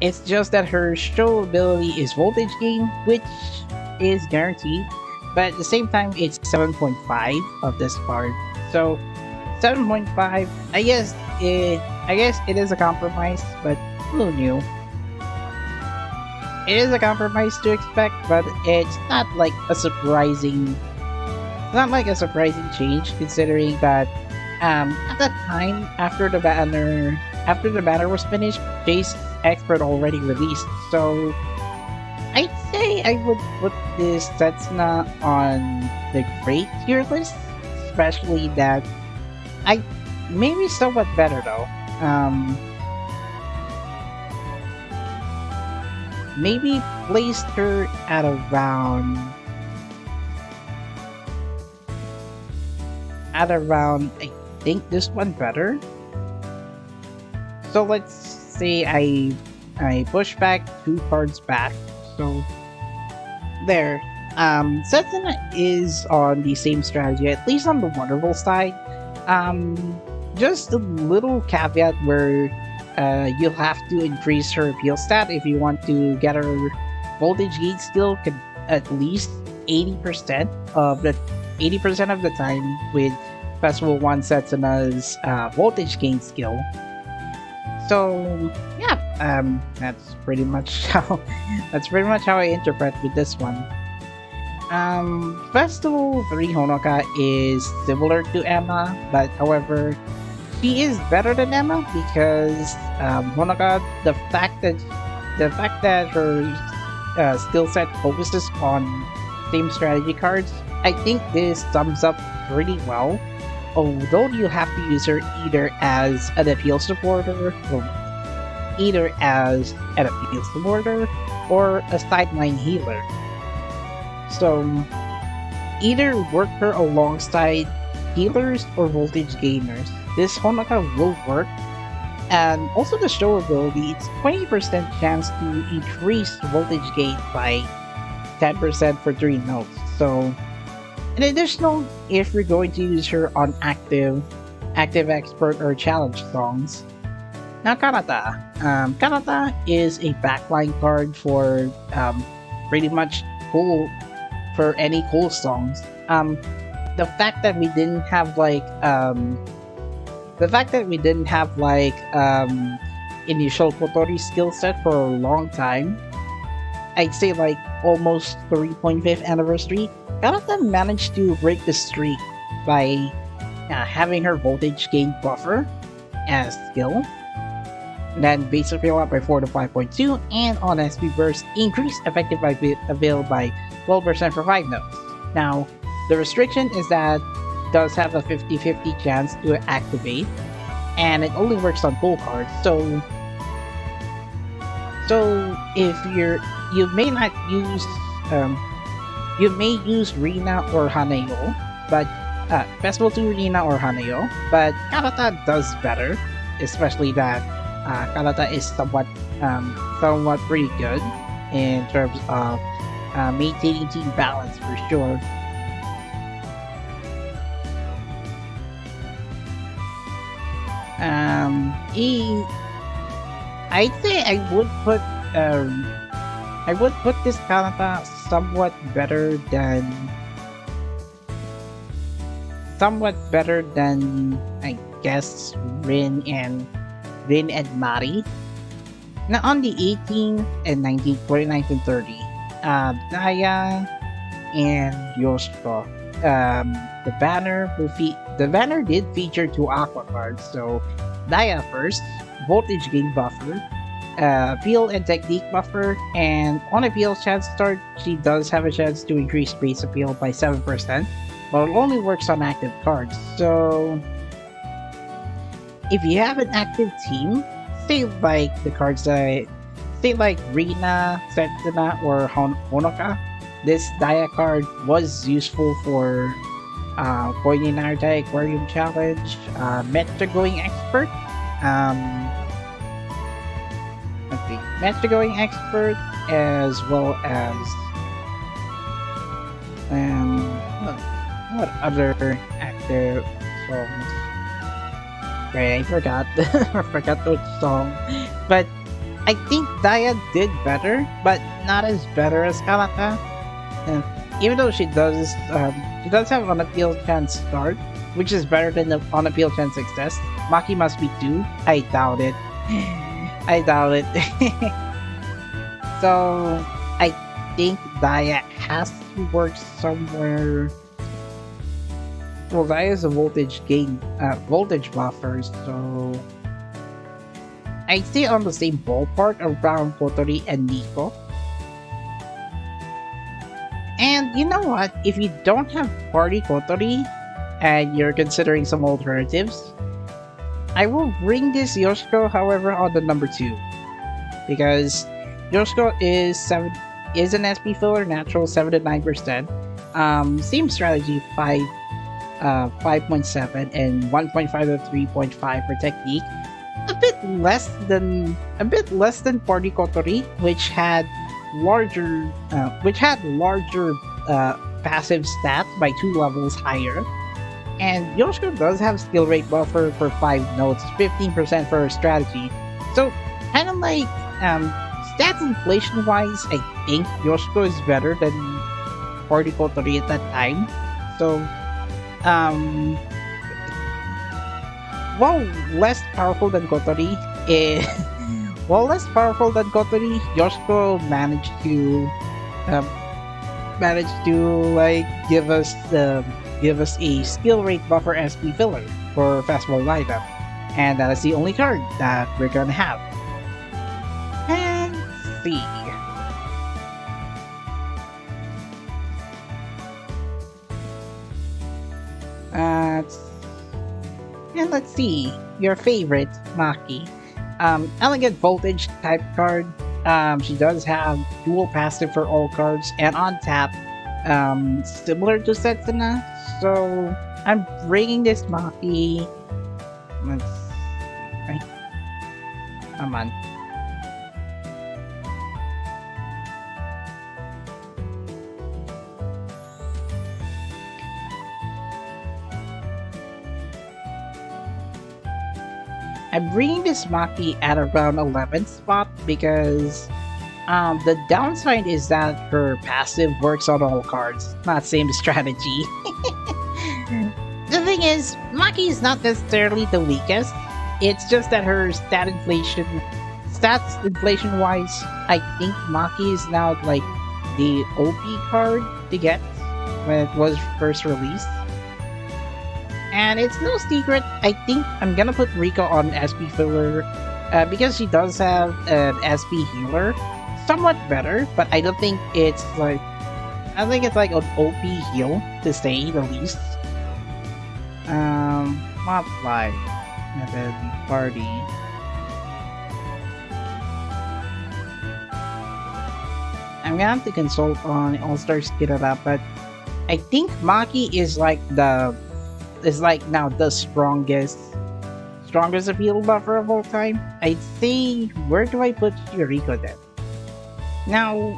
It's just that her show ability is voltage gain, which is guaranteed, but at the same time it's 7.5 of this card. So 7.5. I guess it is a compromise, but who knew? It is a compromise to expect, but it's not like a surprising. It's not like a surprising change, considering that at that time after the banner was finished, Chase Expert already released. So I'd say I would put this Setsuna on the great tier list, especially that I maybe somewhat better though. Maybe placed her at around I think this one better. So let's say I push back 2 cards back. So there. Setsuna is on the same strategy, at least on the Wonderful side. Just a little caveat where you'll have to increase her appeal stat if you want to get her voltage gain skill at least 80% of the time with Festival 1 Setsuna's voltage gain skill. So yeah, that's pretty much how I interpret with this one. Festival 3 Honoka is similar to Emma, but however, she is better than Emma because Honoka, the fact that her skill set focuses on same strategy cards, I think this sums up pretty well. Although you have to use her either as an appeal supporter, or a sideline healer. So either work her alongside healers or voltage gainers. This Honoka will work. And also the show ability, it's 20% chance to increase voltage gain by 10% for 3 notes. So in addition, if you're going to use her on active expert or challenge songs. Now Kanata. Kanata is a backline card for pretty much for any cool songs. The fact that we didn't have initial Kotori skill set for a long time, I'd say like almost 3.5th anniversary, Kanata managed to break the streak by having her voltage gain buffer as skill. Then base appeal up by 4 to 5.2, and on SP burst, increase effective avail by 12% for 5 notes. Now, the restriction is that it does have a 50-50 chance to activate, and it only works on full cards. So if you may not use you may use Rina or Hanayo, but Festival 2 Rina or Hanayo, but Kanata does better, especially that Kanata is somewhat pretty good in terms of maintaining team balance for sure. I'd say I would put this Kanata somewhat better than I guess Rin and Mari. Now on the 18th and 19th, 29th and 30th, Naya and Yoshiko. The banner did feature 2 aqua cards, so Naya first, voltage gain buffer, appeal and technique buffer, and on appeal chance start, she does have a chance to increase base appeal by 7%, but it only works on active cards. So if you have an active team, say like the cards say like Rina, Setsuna, or Honoka, this Daya card was useful for Koini Naruto Aquarium Challenge, Meta Going Expert, Meta Going Expert, as well as what other active songs? Okay, I forgot. I forgot which song. But I think Daya did better, but not as better as Kanata. Even though she does have an appeal chance start, which is better than the on appeal Gen 6S. Maki must be 2. I doubt it. I doubt it. So I think Dia has to work somewhere. Well, Dia is a voltage gain, voltage buffer, so I'd say on the same ballpark around Kotori and Nico. And you know what? If you don't have Party Kotori and you're considering some alternatives, I will bring this Yoshiko, however, on the number 2. Because Yoshiko is an SP filler, natural 7 to 9%. Same strategy, 5.7 and 1.5 to 3.5 for technique. A bit less than Party Kotori, which had larger passive stats by 2 levels higher. And Yoshiko does have skill rate buffer for 5 nodes, 15% for her strategy. So kind of like stats inflation wise, I think Yoshiko is better than Party Kotori at that time. So while less powerful than Kotori, Yoshiko managed to like give us a skill rate buffer SP filler for fastball lineup, and that is the only card that we're gonna have. And see. And let's see your favorite Maki. Elegant voltage type card. She does have dual passive for all cards, and on tap, similar to Setsuna. So I'm bringing this Maki. Let's right. Come on. I'm bringing this Maki at around 11th spot because the downside is that her passive works on all cards, not same strategy. The thing is, Maki is not necessarily the weakest, it's just that her stats inflation wise, I think Maki is now like the OP card to get when it was first released. And it's no secret, I think I'm gonna put Rika on SP filler because she does have an SP healer. Somewhat better, but I don't think it's like... I think it's like an OP heal, to say the least. Not like... And then Party. I'm gonna have to consult on All-Star Skidada, but I think Maki is like now the strongest appeal buffer of all time. I'd say, where do I put Yuriko then? Now,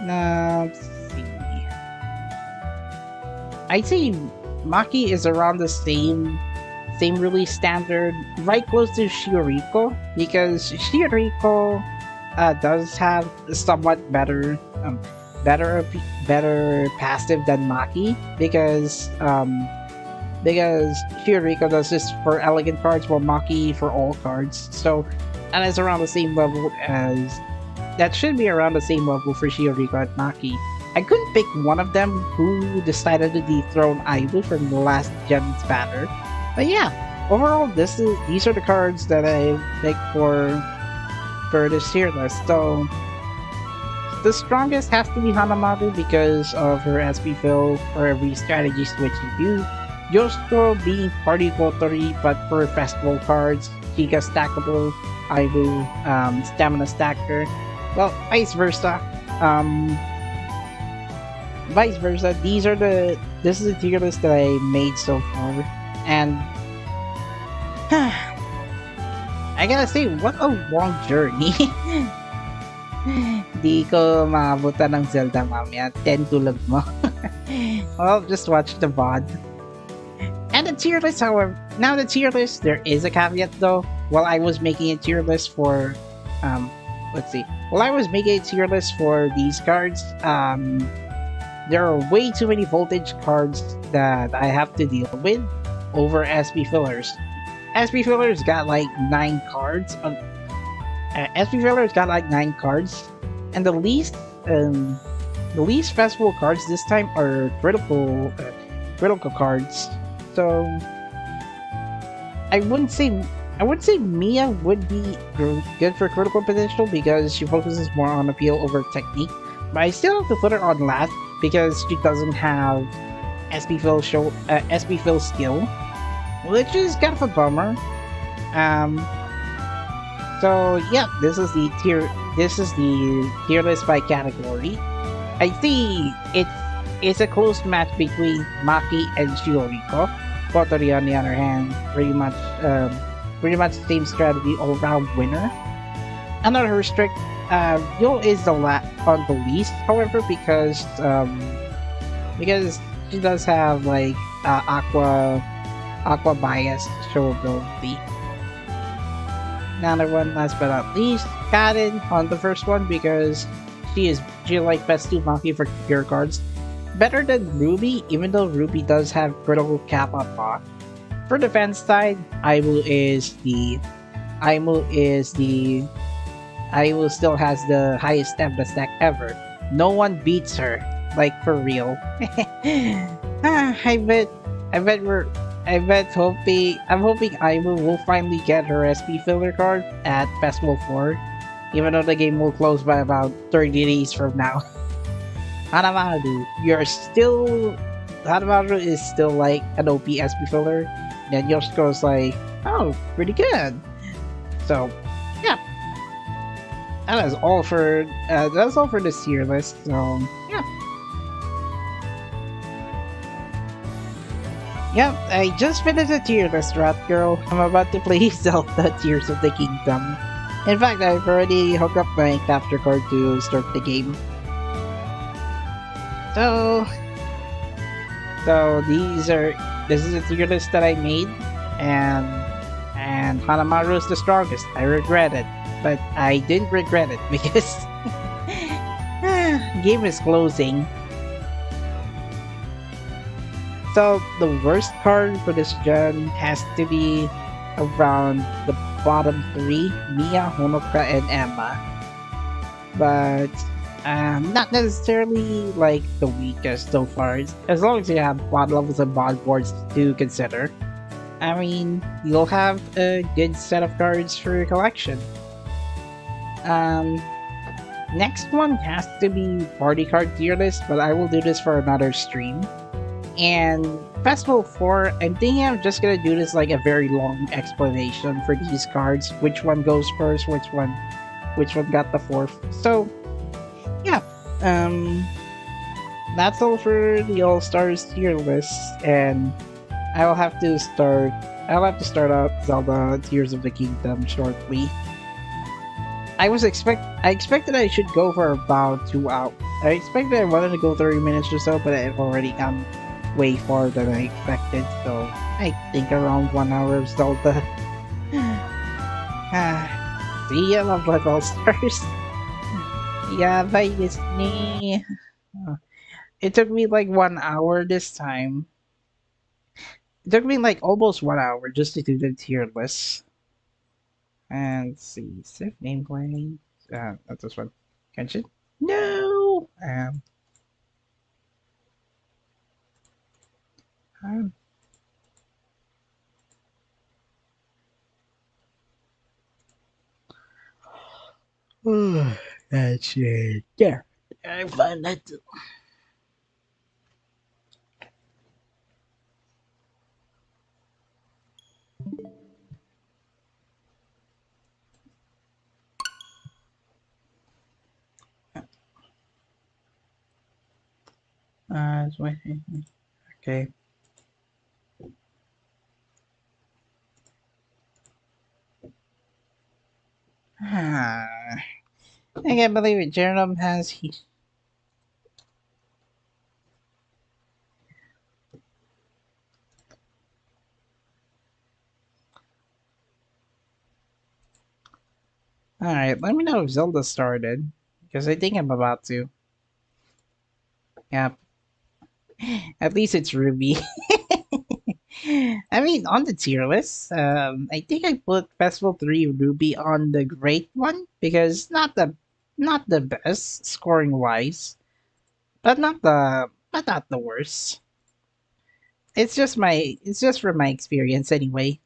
let's see. I'd say Maki is around the same release standard, right close to Shioriko, because Shioriko does have somewhat better passive than Maki, because Shioriko does this for elegant cards, while Maki for all cards. So, and it's around the same level as... That should be around the same level for Shioriko and Maki. I couldn't pick one of them who decided to dethrone Aibu from the last gen's banner. But yeah, overall, these are the cards that I picked for this tier list. So, the strongest has to be Hanamaru because of her SP fill for every strategy switch you do. Yoshiko being Party Kotori, but for festival cards, Giga stackable, Aibu, stamina stacker. Well, vice versa. This is the tier list that I made so far, and I gotta say, what a long journey. Di ko maabutan ng Zelda mamaya. 10 tulog mo. Well, just watch the VOD. And the tier list, however, now the tier list, there is a caveat though. While I was making a tier list for, While I was making a tier list for these cards, there are way too many voltage cards that I have to deal with over SP fillers. SP fillers got like 9 cards on SP fillers got like 9 cards, and the least festival cards this time are critical cards. So I wouldn't say Mia would be good for critical potential because she focuses more on appeal over technique. But I still have to put her on last because she doesn't have SP fill skill, which is kind of a bummer. So yeah, this is the tier list by category. I see it's a close match between Maki and Shioriko. Kotori, on the other hand, pretty much the same strategy, all-round winner. Another strict, Yo is the on the least, however, because she does have like aqua bias showability. Another one, last but not least, Karen on the first one because she like best 2 Maki for pure cards. Better than Ruby, even though Ruby does have critical cap on lock. For defense side, Aimu still has the highest stamina stack ever. No one beats her, like for real. I'm hoping Aimu will finally get her SP filler card at Festival 4, even though the game will close by about 30 days from now. Hanamaru is still like an OP SP filler, and Yoshiko's like, oh, pretty good. So, yeah. That's all for this tier list, so yeah. Yep, I just finished the tier list, Rat Girl. I'm about to play Zelda Tears of the Kingdom. In fact, I've already hooked up my capture card to start the game. So this is a tier list that I made, and Hanamaru is the strongest. I regret it, but I didn't regret it because game is closing. So the worst card for this gen has to be around the bottom 3, Mia, Honoka, and Emma. But not necessarily like the weakest so far, as long as you have mod levels and mod boards to consider. I mean, you'll have a good set of cards for your collection. Next one has to be party card tier list, but I will do this for another stream. And Festival 4, I'm thinking I'm just gonna do this like a very long explanation for these cards, which one goes first, which one got the 4th. So yeah, that's all for the All Stars tier list, and I'll have to start out Zelda Tears of the Kingdom shortly. I expected I should go for about 2 hours. I expected I wanted to go 30 minutes or so, but I've already gone way farther than I expected, so I think around 1 hour of Zelda. See ya, love like All Stars. Yeah, bye Disney. It took me like 1 hour this time. It took me like almost 1 hour just to do the tier list. And let's see, save nameplate. Not this one. Genshin? No! That's it. There. I find that. It's waiting. Okay. I can't believe it. Jerome has he. Alright, let me know if Zelda started. Because I think I'm about to. Yep. At least it's Ruby. I mean, on the tier list, I think I put Festival 3 Ruby on the great one because not the best scoring wise, but not the worst. It's just from my experience anyway.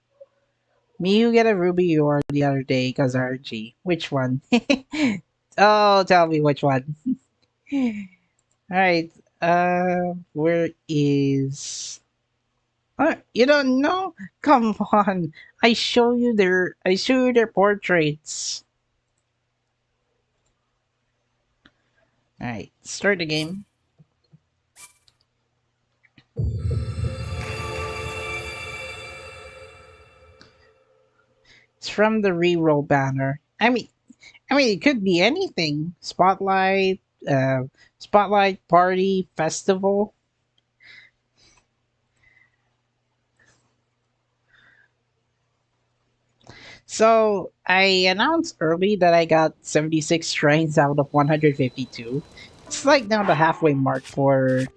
Me, you get a Ruby or the other day because RG. Which one? Oh, tell me which one. Alright. Where is? You don't know? Come on. I show you their portraits. Alright, start the game. It's from the reroll banner. I mean, it could be anything. Spotlight party festival. So I announced early that I got 76 shrines out of 152. It's like now the halfway mark for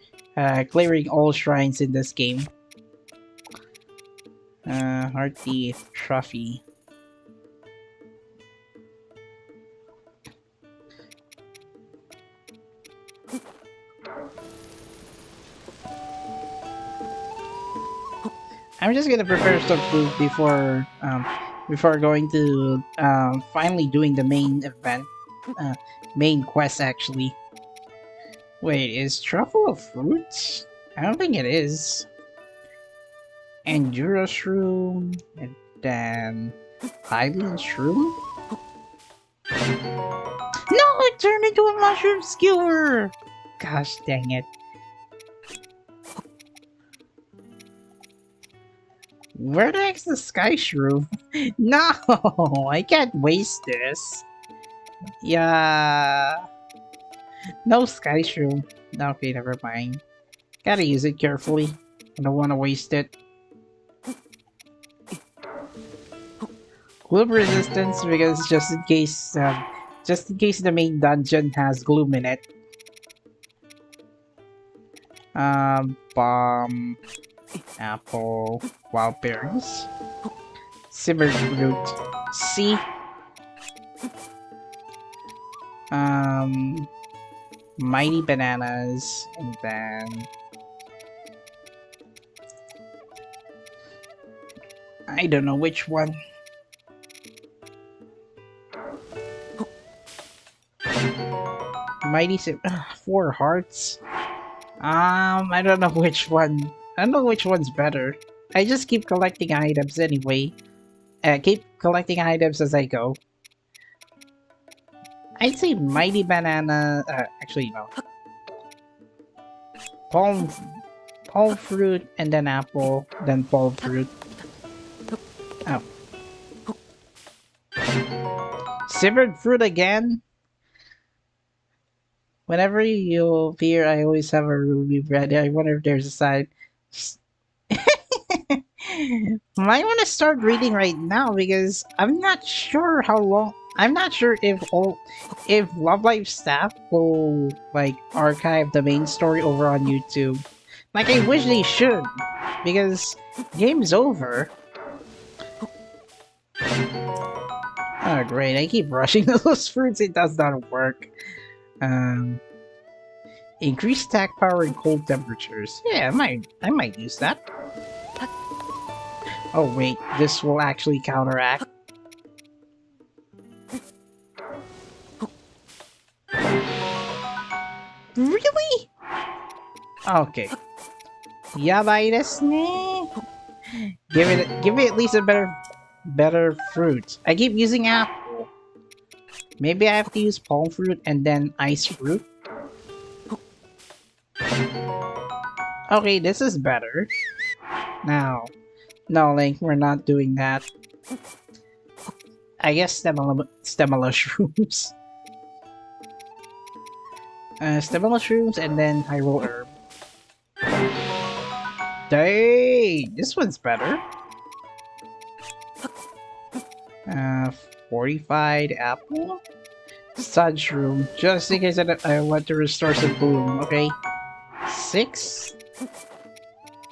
clearing all shrines in this game. Hearty trophy. I'm just gonna prepare some food before going to finally doing the main event, main quest actually. Wait, is truffle a fruit? I don't think it is. Enduro shroom, and then Pavilion shroom. No, it turned into a mushroom skewer. Gosh dang it. Where the heck's the sky shroom? No, I can't waste this. Yeah. No sky shroom. Okay, never mind. Gotta use it carefully. I don't want to waste it. Gloom resistance because just in case the main dungeon has gloom in it. Bomb, apple, wild berries, simmered fruit, C. Mighty bananas, and then I don't know which one. Mighty 4 hearts. I don't know which one. I don't know which one's better. I just keep collecting items anyway. Keep collecting items as I go. I'd say Mighty Banana. Actually, no. Palm fruit, and then apple, then palm fruit. Oh. Simmered fruit again? Whenever you appear, I always have a ruby bread. I wonder if there's a side. Might want to start reading right now because I'm not sure how long. I'm not sure if Love Live staff will like archive the main story over on YouTube. Like I wish they should, because game's over. Oh great! I keep rushing those fruits. It does not work. Increased attack power in cold temperatures. Yeah, I might use that. Oh wait, this will actually counteract. Really? Okay. Yabai desu ne. Give it at least a better fruit. I keep using apple. Maybe I have to use palm fruit and then ice fruit. Okay, this is better. Now, no, Link, we're not doing that. I guess stemala shrooms. Stemala shrooms and then Hyrule herb. Dang, this one's better. Fortified apple? Suds room, just in case I want to restore some bloom, okay? 6?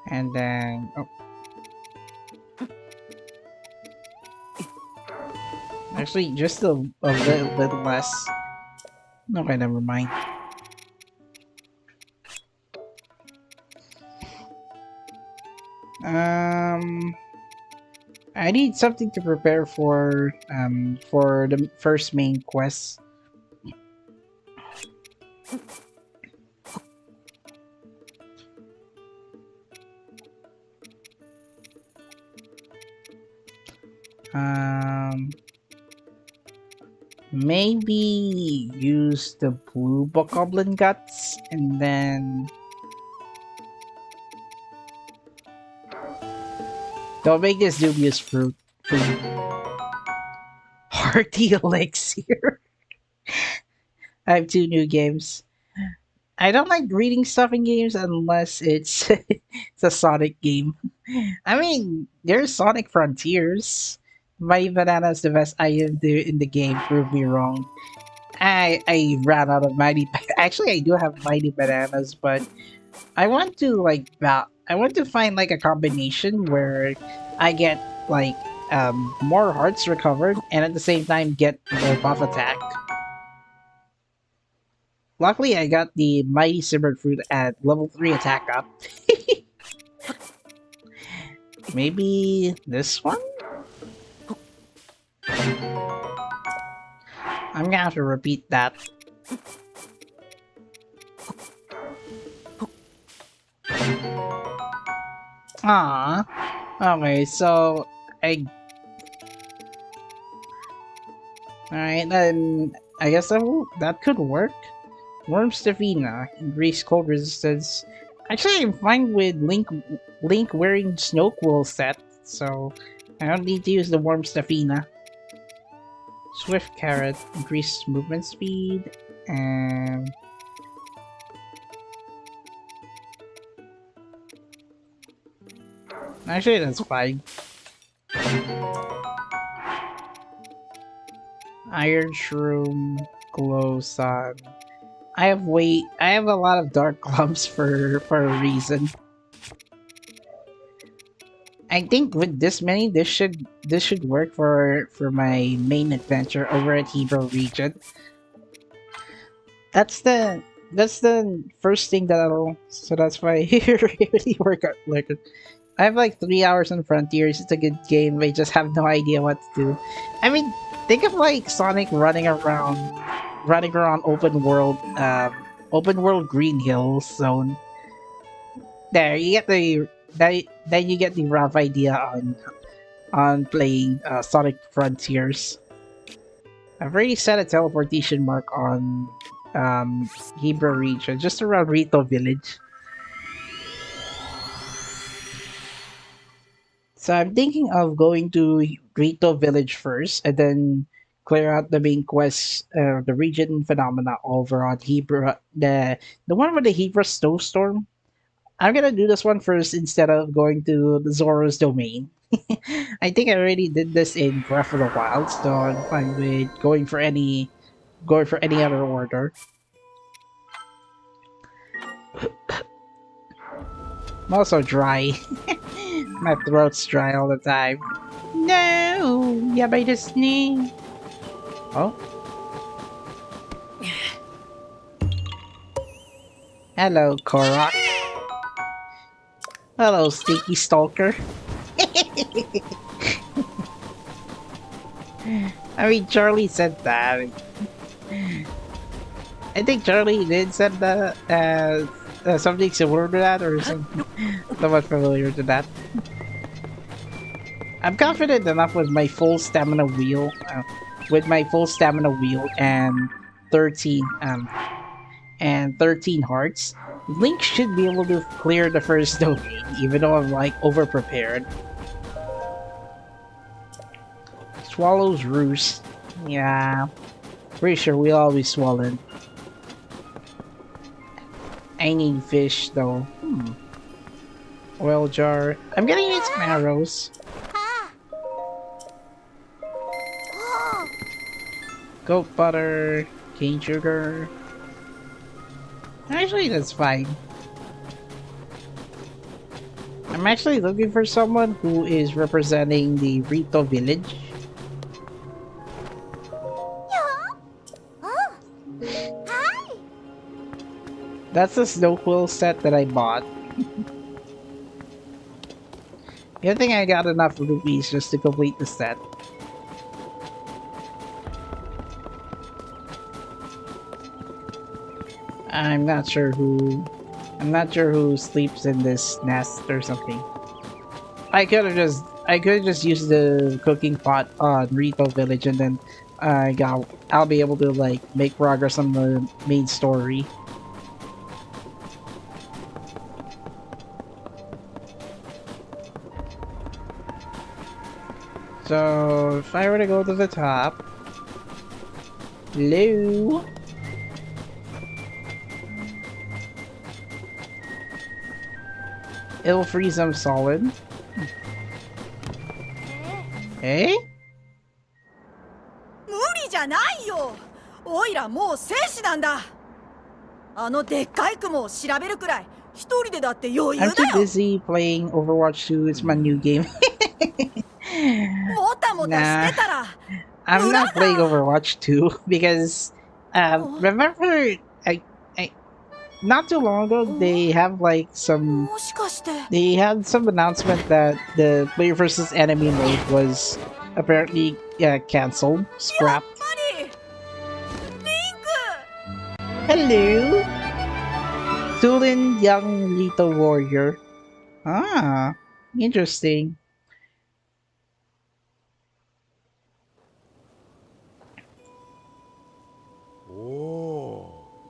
And then... Oh. Actually, just a little bit less. Okay, never mind. I need something to prepare for the first main quest. Maybe use the blue bokoblin guts and then don't make this dubious fruit food. Hearty elixir. I have 2 new games. I don't like reading stuff in games unless it's it's a Sonic game. I mean, there's Sonic Frontiers. Mighty Banana's the best item in the game. Prove me wrong. I ran out of Mighty. Actually, I do have Mighty Bananas, but I want to I want to find like a combination where I get like more hearts recovered and at the same time get more buff attack. Luckily, I got the Mighty Simmered Fruit at level 3 attack up. Maybe this one? I'm gonna have to repeat that. Ah, okay, so Alright, then I guess that could work. Worm Stafina, increase cold resistance. Actually, I'm fine with Link wearing Snow Quill set, so I don't need to use the Worm Stafina. Swift Carrot, increase movement speed, and actually that's fine. Iron Shroom, Glow Sun. I have a lot of dark clumps for a reason. I think with this many, this should work for my main adventure over at Hebra Region. That's the first thing that so that's why I really work out like I have like 3 hours on Frontiers. It's a good game. I just have no idea what to do. I mean, think of like Sonic running around open world Green Hills zone. There, you get the then you get the rough idea on playing Sonic Frontiers. I've already set a teleportation mark on Hebra Region, just around Rito Village. So I'm thinking of going to Rito Village first, and then clear out the main quest, the region phenomena over on Hebra, the one with the Hebra snowstorm. I'm gonna do this one first instead of going to the Zoro's domain. I think I already did this in Breath of the Wild, so I'm fine with going for any other order. I'm also dry. My throat's dry all the time. No! Yeah, by the sneeze. Oh? Hello, Korok. Hello, Sticky Stalker. I mean, Charlie said that. I think Charlie did said that, something similar to that, or something somewhat familiar to that. I'm confident enough with my full stamina wheel, and 13 hearts. Link should be able to clear the first domain, even though I'm like over prepared. Swallow's Roost. Yeah, pretty sure we always swallowed. I need fish though. Oil jar. I'm gonna need some arrows. Goat butter, cane sugar. Actually, that's fine. I'm actually looking for someone who is representing the Rito village. Oh, hi. That's the snow quill set that I bought. I think I got enough rupees just to complete the set. I'm not sure who sleeps in this nest or something. I could have just used the cooking pot on Rito Village, and then I'll be able to like make progress on the main story. So if I were to go to the top, hello. It'll freeze them solid. Eh? 無理じゃないよ。おいらもう戦士なんだ。あのでっかい雲を調べるくらい一人でだって余裕 I'm だ too よ。 busy playing Overwatch 2. It's my new game. もたもたしてたら。 I'm not playing Overwatch 2 because remember not too long ago they have like some もしかして。 they had some announcement that the player versus enemy mode was apparently cancelled, やっ scrapped. ぱり。リンク。 Hello, Tulin Young Rito Warrior. Ah, interesting.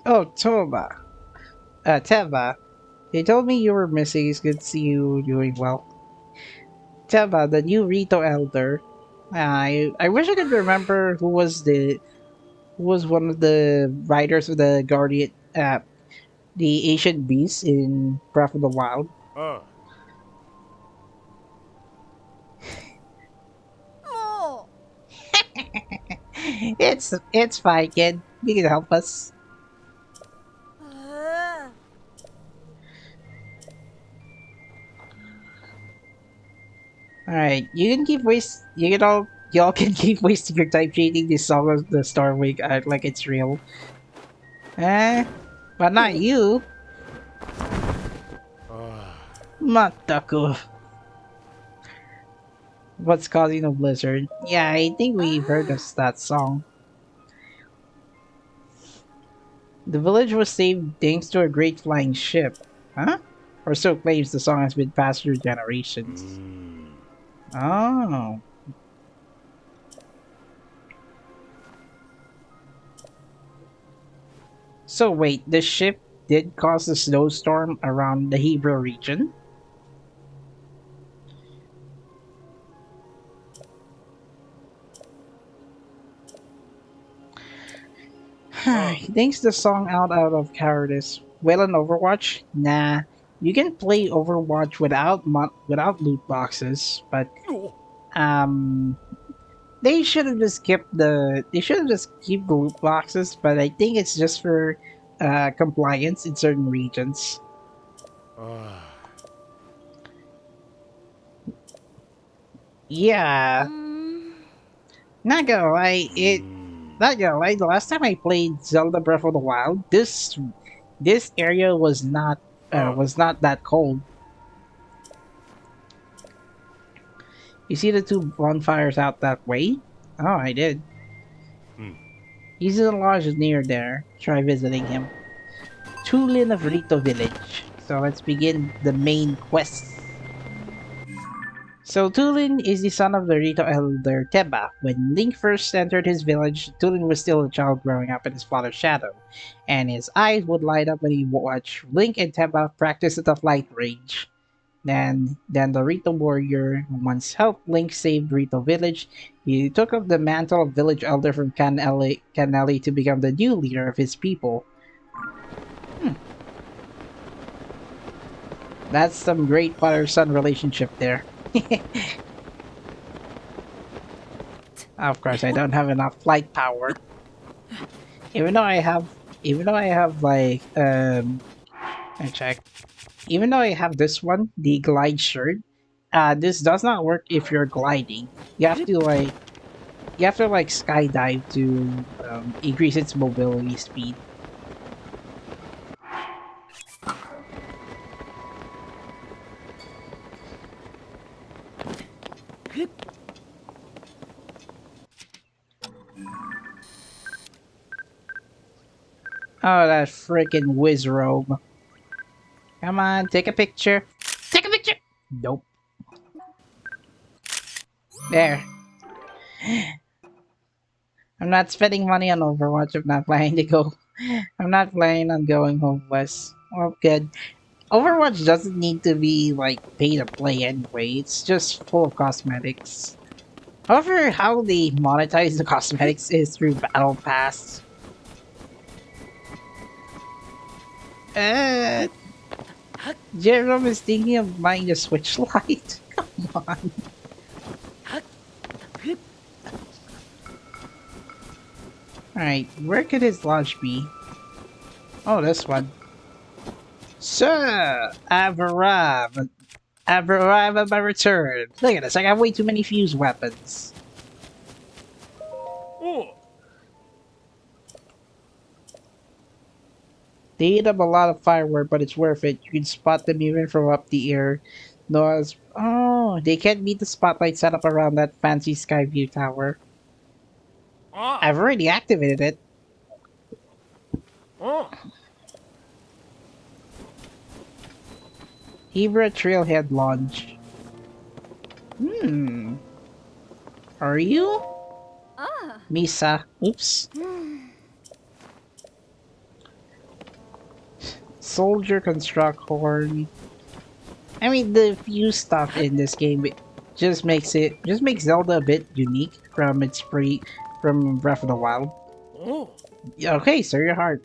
Oh, Teva. They told me you were missing. It's good to see you doing well. Teva, the new Rito Elder. I wish I could remember who was one of the riders of the Guardian, the Ancient Beast in Breath of the Wild. Oh. も It's fine, kid. You can help us. う。 Alright, you can keep y'all can keep wasting your time treating this song of the Starwing out like it's real. But not you. Mataku. What's causing a blizzard? Yeah, I think we've heard of that song. The village was saved thanks to a great flying ship. Huh? Or so claims the song has been passed through generations. Oh. So wait, the ship did cause a snowstorm around the Hebra region? Thanks the song out of cowardice. Well, in Overwatch, nah. You can play Overwatch without loot boxes, but they should have just keep the loot boxes. But I think it's just for compliance in certain regions. Yeah. Not gonna lie, the last time I played Zelda Breath of the Wild, this area was not that cold. You see the two bonfires out that way? Oh, I did. He's in a lodge near there. Try visiting him. Tulin of Rito Village. So let's begin the main quest. So Tulin is the son of the Rito elder Teba. When Link first entered his village, Tulin was still a child growing up in his father's shadow, and his eyes would light up when he watched Link and Teba practice at the flight range. Then the Rito warrior who once helped Link save Rito village, he took up the mantle of village elder from Canelli to become the new leader of his people. That's some great father-son relationship there. Of course, I don't have enough flight power. Even though I have like I check. Even though I have this one, the glide shirt, this does not work if you're gliding. You have to like skydive to increase its mobility speed. Oh, that freaking whiz robe. Come on, take a picture. Take a picture! Nope. There. I'm not spending money on Overwatch. I'm not planning to go. I'm not planning on going homeless. Well, good. Overwatch doesn't need to be like pay to play anyway. It's just full of cosmetics. However, how they monetize the cosmetics is through Battle Pass. Uh, Jerome is thinking of buying a Switch Lite. Come on. Alright, where could his lodge be? Oh, this one. Sir, I've arrived. I've arrived at my return. Look at this, I got way too many fuse weapons. They eat up a lot of firework, but it's worth it. You can spot them even from up the air. Oh, they can't beat the spotlight set up around that fancy sky view tower. I've already activated it. Hebra Trailhead Launch. Are you? Misa. Oops. Soldier Construct Horn. I mean, the few stuff in this game just makes Zelda a bit unique from from Breath of the Wild. Okay, sir, your heart.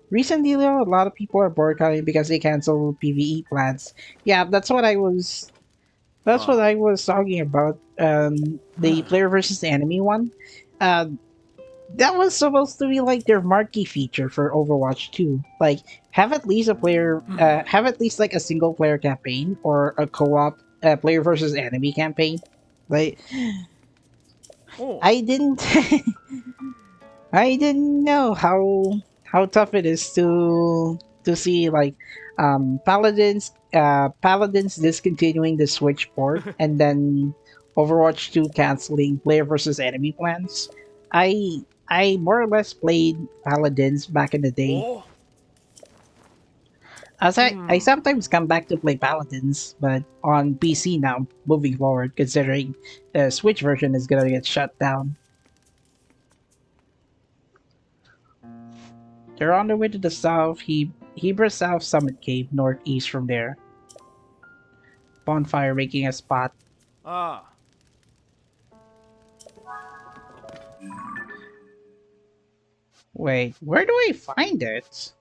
Recently, though, a lot of people are boycotting because they canceled PvE plans. Yeah, that's what I was. That's what I was talking about. The player versus enemy one. That was supposed to be like their marquee feature for Overwatch 2. Like, have at least have at least like a single player campaign or a co-op player versus enemy campaign. Like, I didn't, I didn't know how tough it is to see like paladins discontinuing the Switch port and then Overwatch 2 canceling player versus enemy plans. I more or less played paladins back in the day. As I sometimes come back to play paladins, but on PC now, moving forward, considering the Switch version is gonna get shut down. They're on their way to the south, Hebra South Summit Cave, northeast from there. Bonfire making a spot. Wait, where do I find it?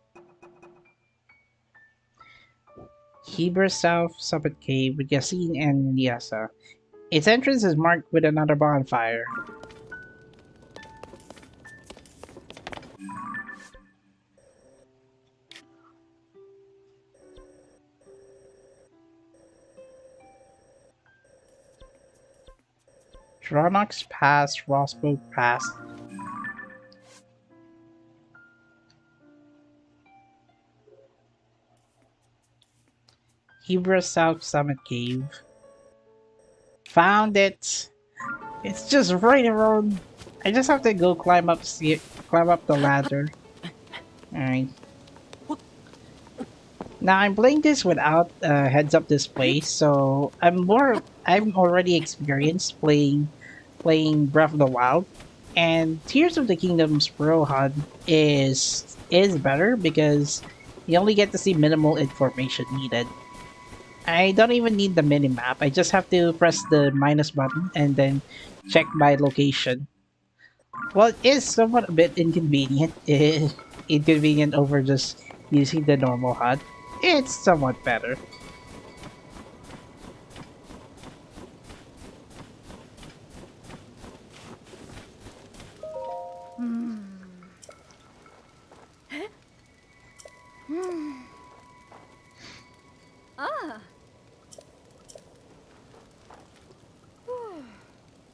Hebra South Summit Cave with Yasin and Nyasa. Its entrance is marked with another bonfire. Tronox Pass, Rospo Pass. Hebra South Summit Cave. Found it! It's just right around. I just have to go climb up the ladder. Alright. Now I'm playing this without heads-up display, so I'm already experienced playing Breath of the Wild, and Tears of the Kingdom's Pro HUD is better because you only get to see minimal information needed. I don't even need the minimap. I just have to press the minus button and then check my location. Well, it is somewhat a bit inconvenient. Inconvenient over just using the normal HUD. It's somewhat better.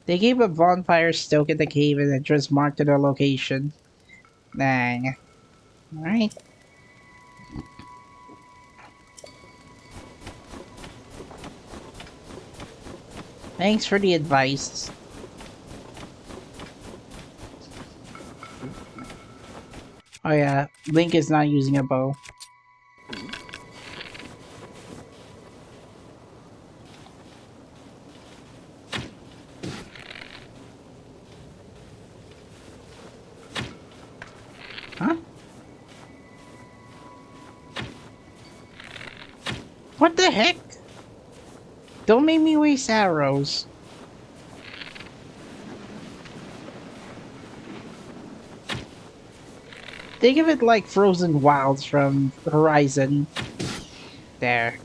They gave a bonfire stoke in the cave and it was marked to their location. Dang. Alright. Thanks for the advice. Oh yeah, Link is not using a bow. Huh? What the heck? Don't make me waste arrows. Think of it like frozen wilds from Horizon. There.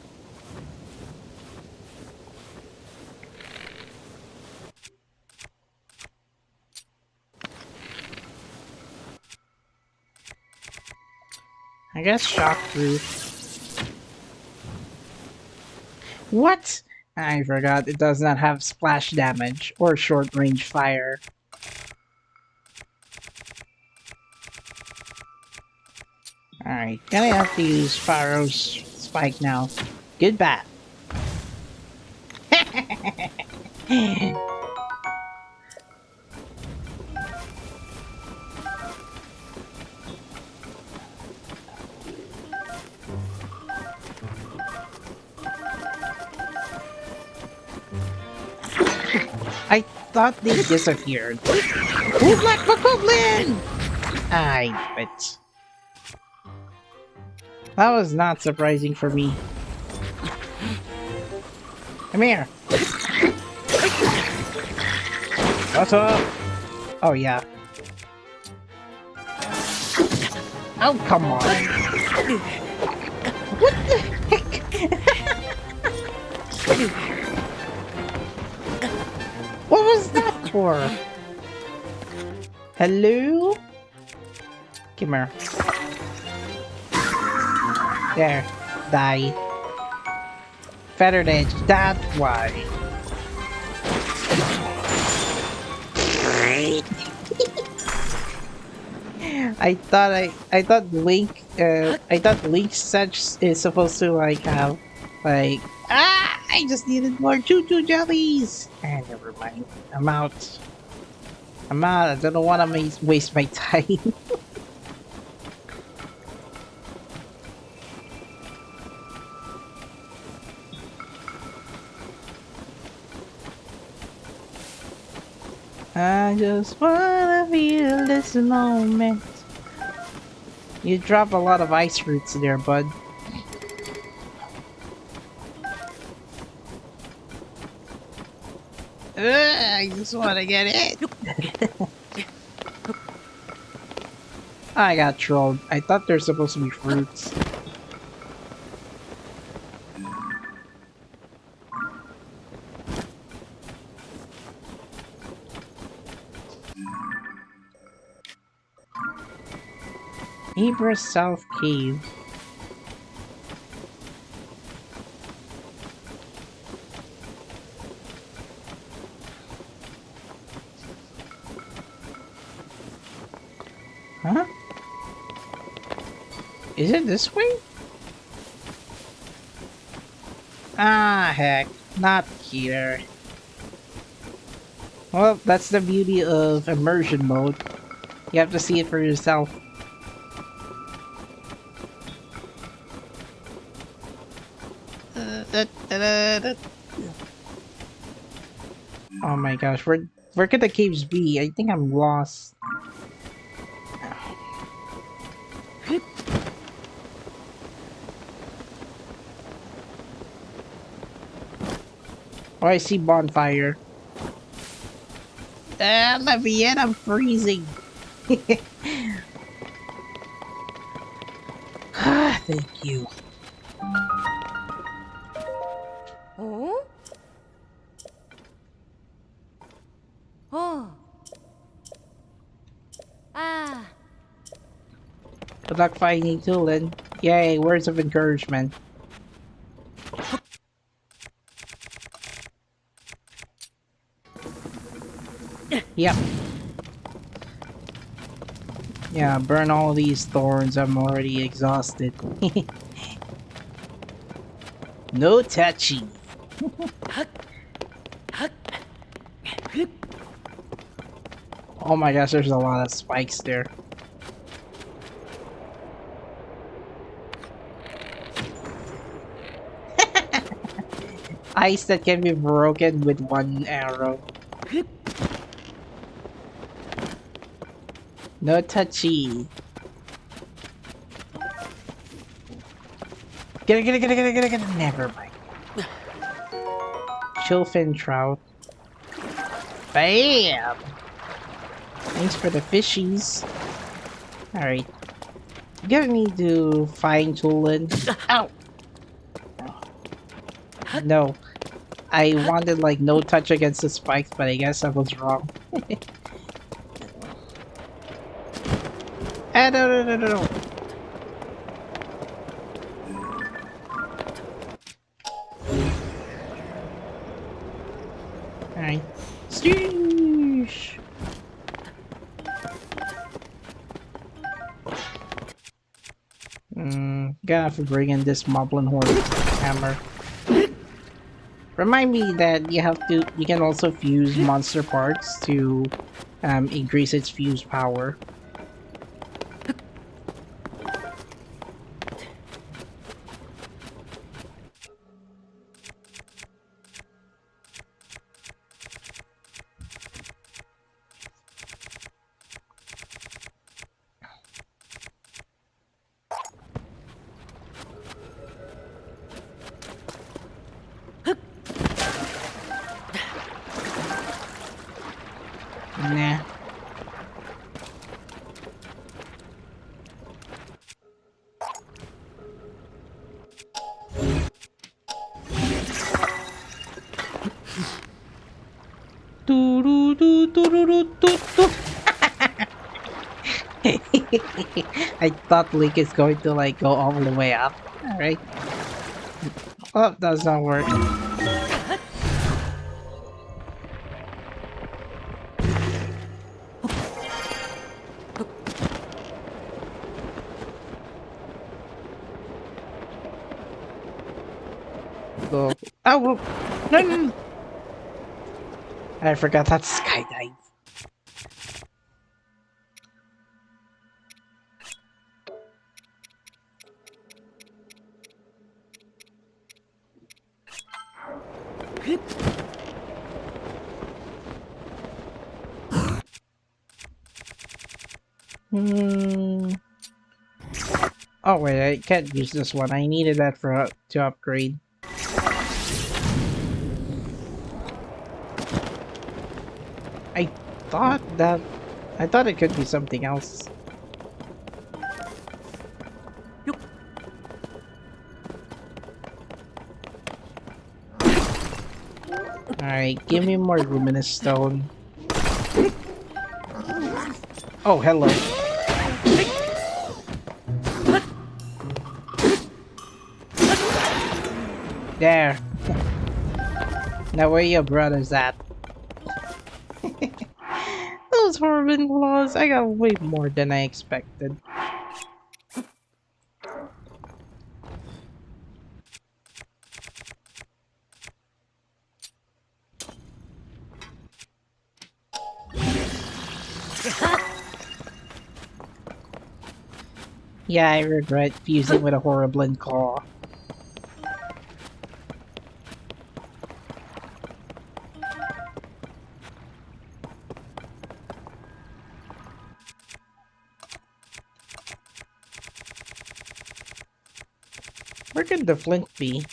I guess shockproof. What? I forgot it does not have splash damage or short range fire. Alright, gonna have to use Pharaoh's spike now. Goodbye. I thought they disappeared. Oh, Black Goblin! I bet. That was not surprising for me. Come here. What's up? Oh, yeah. Oh, come on. What the heck? What was that for? Hello? Come here. There. Die. Feathered edge. That's why. I thought Link such is supposed to like have like I just needed more choo-choo jellies. Never mind. I'm out. I don't want to waste my time. I just wanna feel this moment. You drop a lot of ice roots there, bud. I just wanna get it. I got trolled. I thought there's supposed to be fruits. Hebra South Cave. Huh? Is it this way? Ah, heck. Not here. Well, that's the beauty of immersion mode. You have to see it for yourself. Oh my gosh, where could the caves be? I think I'm lost. Oh, I see bonfire. Levian, I'm freezing. Ah, thank you. Oh? Oh. Ah. Good luck finding Tulin. Yay, words of encouragement. Yep. Yeah, burn all these thorns. I'm already exhausted. No touchy. Oh my gosh, there's a lot of spikes there. Ice that can be broken with one arrow. No touchy. Get it. Never mind. Chillfin trout. Bam! Thanks for the fishies. Alright. I'm gonna need to fine tool it. Ow! No. I wanted like no touch against the spikes, but I guess I was wrong. Ah, no. Alright. Sheesh. Gonna have to bring in this Moblin Horn hammer. Remind me that you can also fuse monster parts to increase its fuse power. Nah. I thought Link is going to like go all the way up. Alright. Oh, does not work. Go. Oh, whoa. No. I forgot that skydive. Oh wait, I can't use this one. I needed that to upgrade. I thought it could be something else. Alright, give me more luminous stone. Oh, hello. There. Now where your brother's at? Those horrible claws, I got way more than I expected. Yeah, I regret fusing with a horrible claw. Where could the flint be?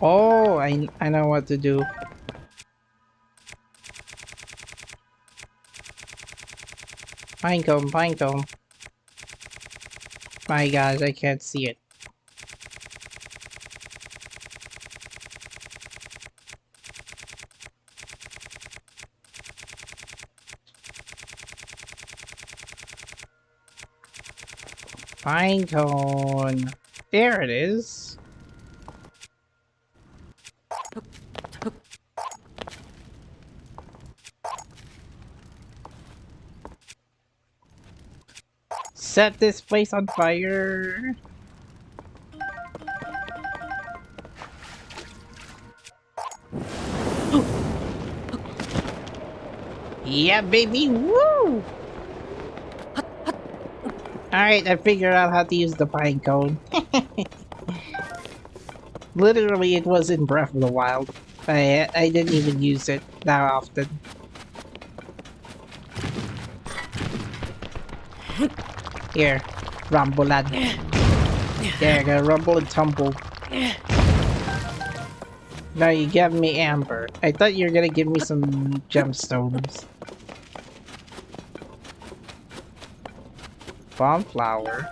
Oh, I know what to do. Pinecone. My gosh, I can't see it. Pine cone. There it is. Set this place on fire. Yeah, baby. Woo! Alright, I figured out how to use the pine cone. Literally, it was in Breath of the Wild. I didn't even use it that often. Here, rumble lad. There, I gotta rumble and tumble. Now you gave me amber. I thought you were gonna give me some gemstones. Bomb flower.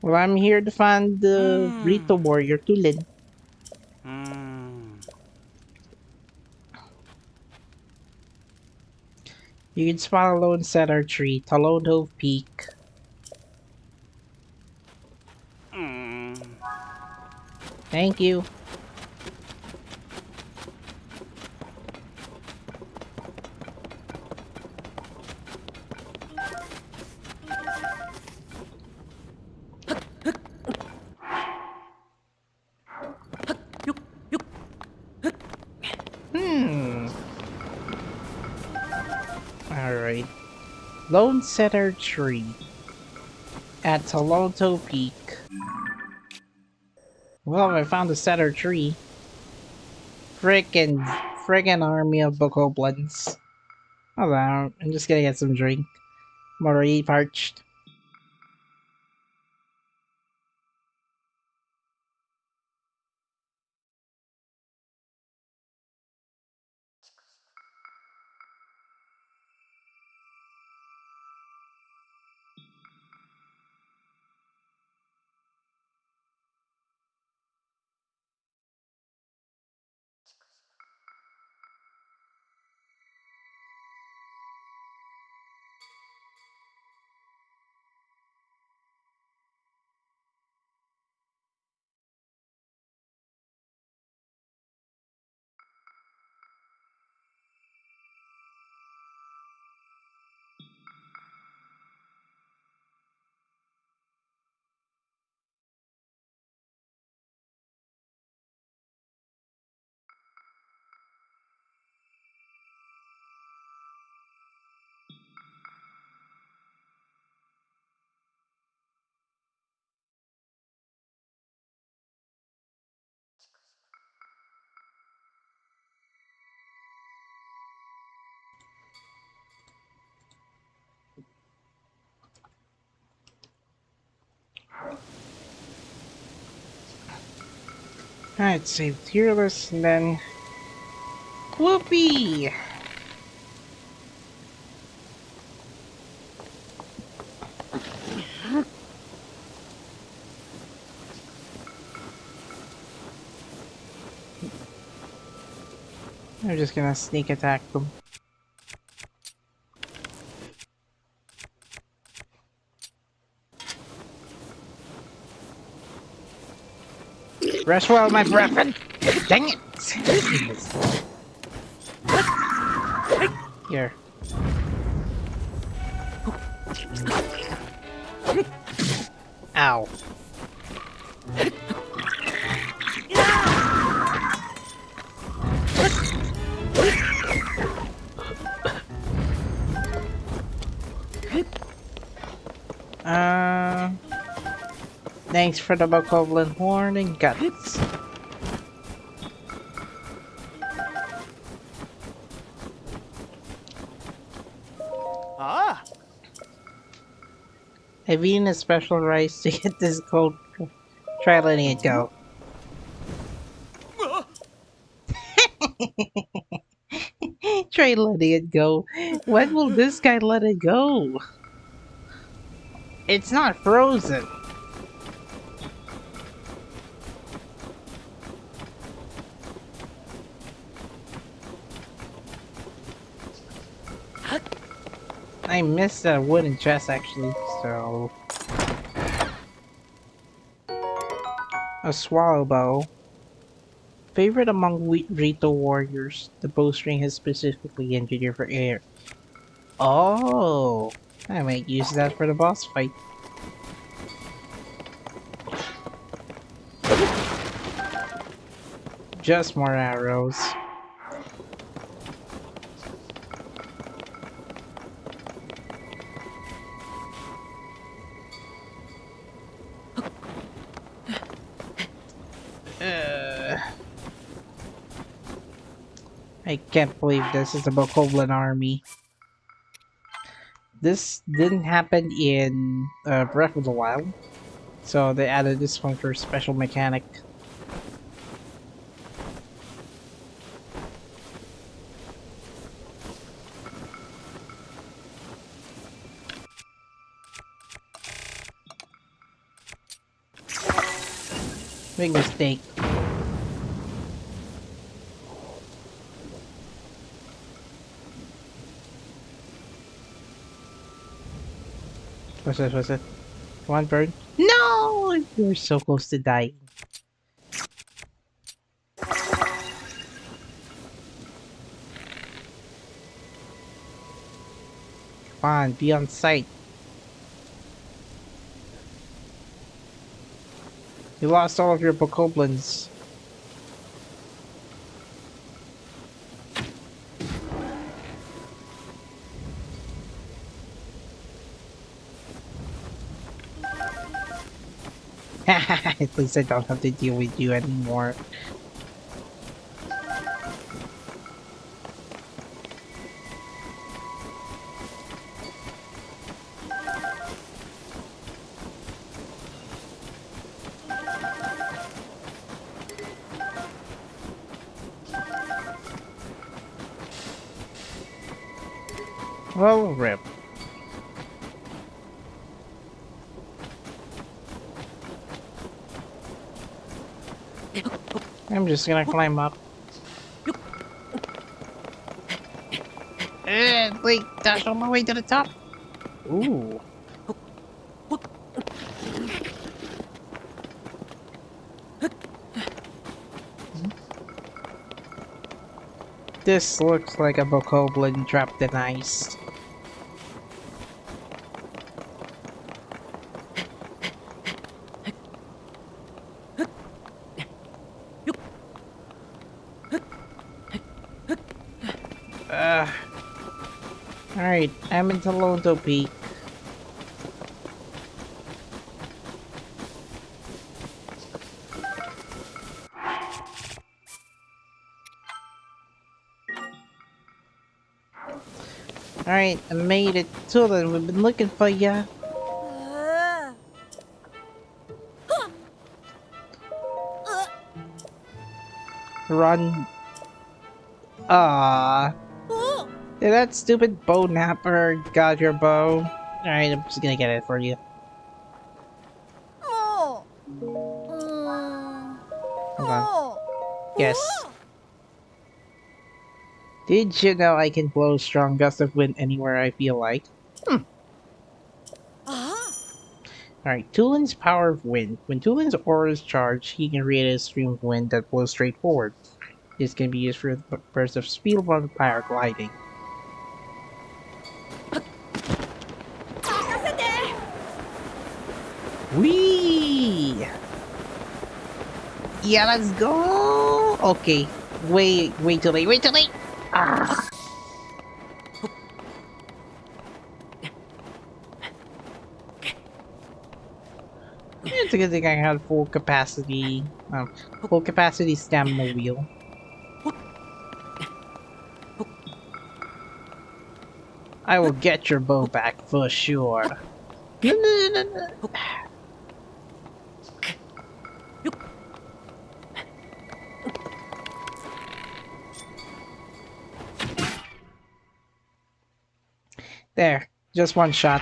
Well, I'm here to find the Rito warrior Tulin. You can spot a lone cedar tree, Talodove Peak. Thank you. Alright. Lone Cedar Tree at Talonto Peak. Well, I found a cedar tree. Frickin' army of bokoblins. Hold on, I'm just gonna get some drink. I'm already parched. Alright, save tier list and then... Whoopee! I'm just gonna sneak attack them. Rest well, my brethren! Dang it! Here. Ow. Thanks for the bokoblin horn and guts. I've eaten a special rice to get this cold. Try letting it go. Try letting it go. When will this guy let it go? It's not frozen. I missed that wooden chest actually, so... A swallow bow. Favorite among Rito warriors, the bowstring is specifically engineered for air. Oh! I might use that for the boss fight. Just more arrows. I can't believe this is the Bokoblin army. This didn't happen in Breath of the Wild, so they added this one for a special mechanic. Big mistake. What's it? What's it? Come on, bird. No! You're so close to dying. Come on, be on sight. You lost all of your bokoblins. At least I don't have to deal with you anymore. Well, rip. I'm just gonna climb up. Wait, dash on my way to the top. Ooh. This looks like a bokoblin trapped in ice. Alright, I'm in Toronto Peak. Alright, I made it. Tulin, we've been looking for ya. Run. Ah. Yeah, that stupid bow napper got your bow. Alright, I'm just gonna get it for you. Hold on. Yes. Did you know I can blow strong gusts of wind anywhere I feel like? Alright, Tulin's power of wind. When Tulin's aura is charged, he can create a stream of wind that blows straight forward. This can be used for bursts of speed above paragliding. Whee! Yeah, let's go! Okay, wait too late, Ah! It's a good thing I had full capacity stamina wheel. I will get your bow back for sure. No. There, just one shot.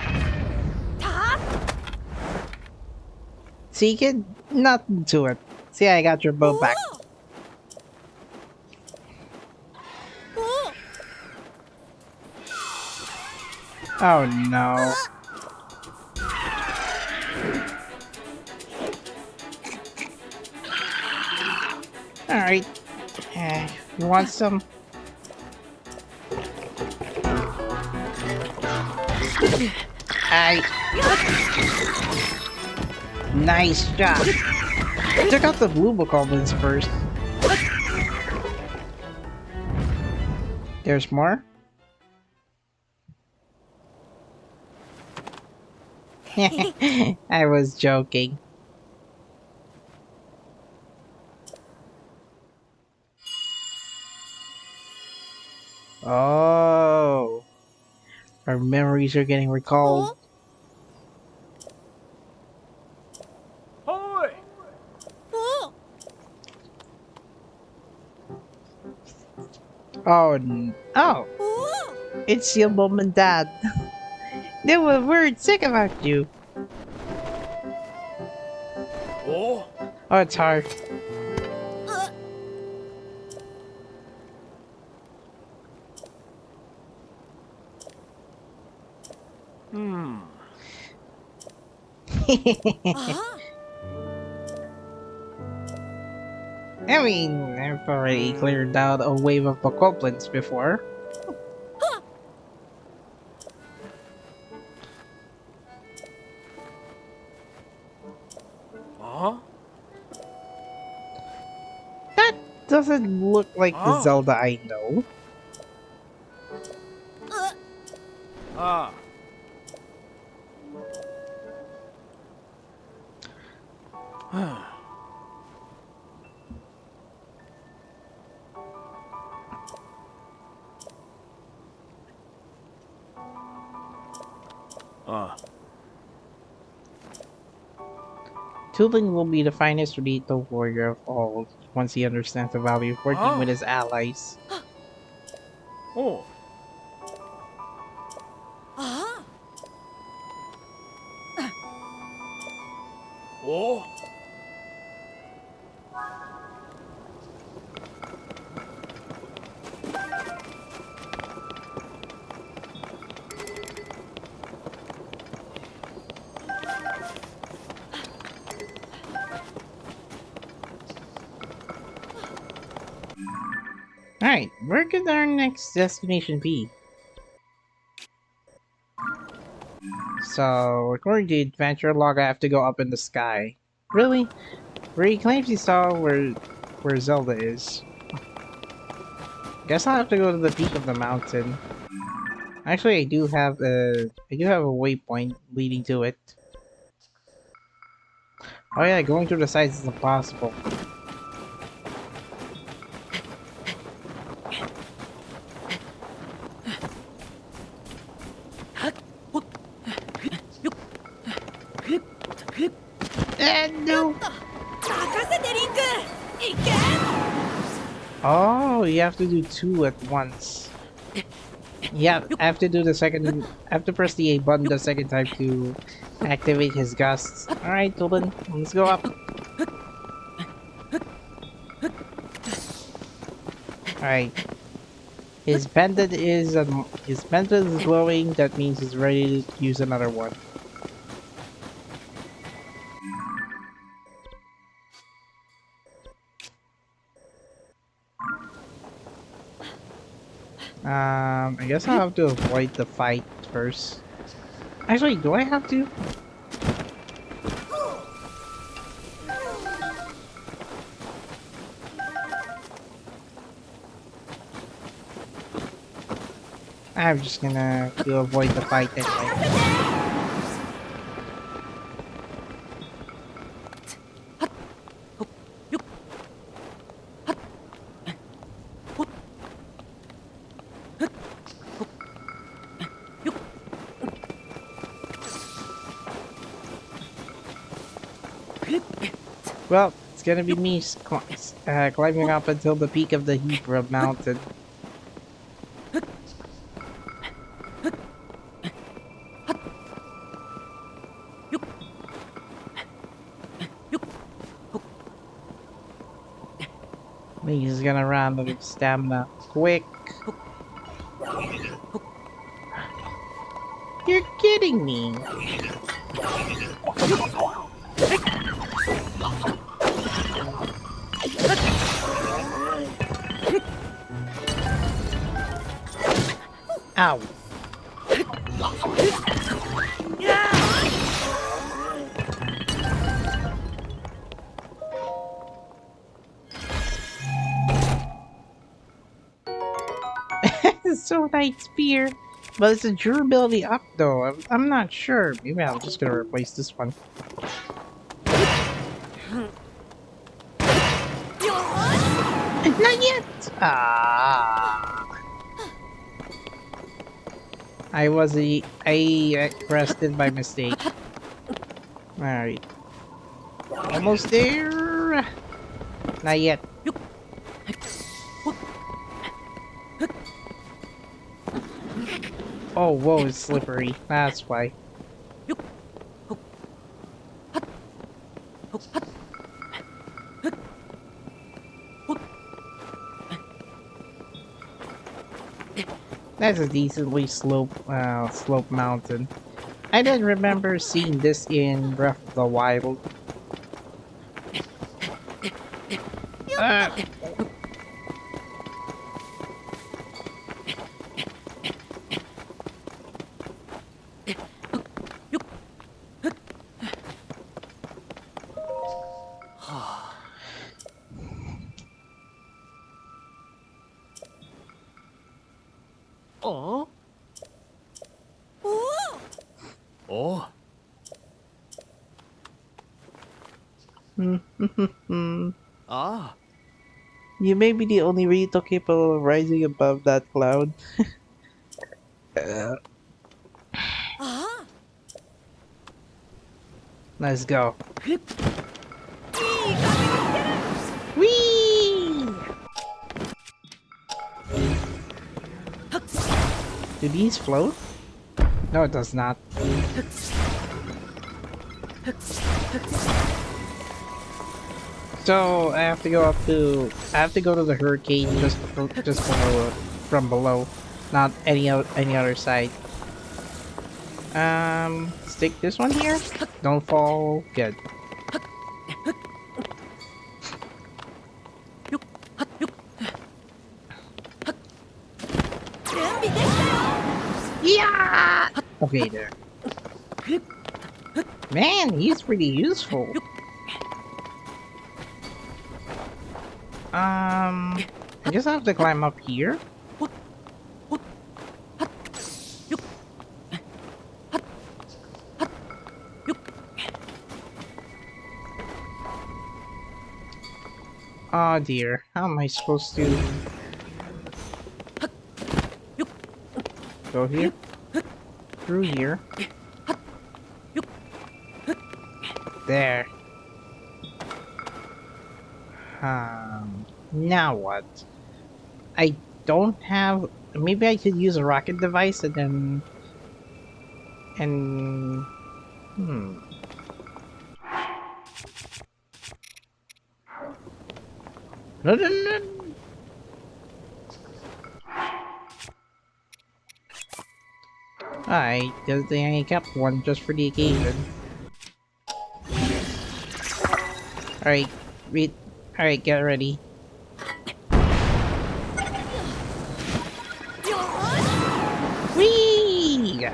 See, kid? Nothing to it. See, I got your bow back. Oh no. Alright. You want some? Aye. Nice job. Check out the blue goblins first. There's more? I was joking. Oh. Our memories are getting recalled. Oh. Oh, it's your mom and dad. They were worried sick about you. Oh. Oh, it's hard. I mean, I've already cleared out a wave of goblins before. That doesn't look like the Zelda I know. Tulin will be the finest Rito warrior of all once he understands the value of working with his allies. Oh. Oh. Alright, where could our next destination be? So, according to the adventure log, I have to go up in the sky. Really? Where he claims he saw where Zelda is. Guess I'll have to go to the peak of the mountain. Actually, I do have a waypoint leading to it. Oh yeah, going through the sides is impossible. No! Oh, you have to do two at once. Yeah, I have to do the second. I have to press the A button the second time to activate his gusts. Alright, Tulin, let's go up. Alright. His pendant is glowing, that means he's ready to use another one. I guess I'll have to avoid the fight first. Actually, do I have to? I'm just gonna avoid the fight anyway. Well, it's gonna be me climbing up until the peak of the Hebra mountain. He's gonna run out of stamina quick. You're kidding me. Ow. So light spear. But it's a durability up though. I'm not sure. Maybe I'm just gonna replace this one. Not yet! Ah. I rested by mistake. Alright. Almost there! Not yet. Oh, whoa, it's slippery. That's why. That's a decently slope mountain. I didn't remember seeing this in Breath of the Wild. Oh. Oh. Ah. You may be the only Rito capable of rising above that cloud. Let's go. Whee! Do these float? No, it does not. So I have to go to the hurricane just below, from below, not any other side. Stick this one here. Don't fall. Good. Yeah. Okay, there. Man, he's pretty useful. I just have to climb up here. Oh dear, how am I supposed to go here? Through here. There. Now what? I don't have... Maybe I could use a rocket device and then... Alright, good thing I kept one just for the occasion. Alright, alright, get ready. Whee!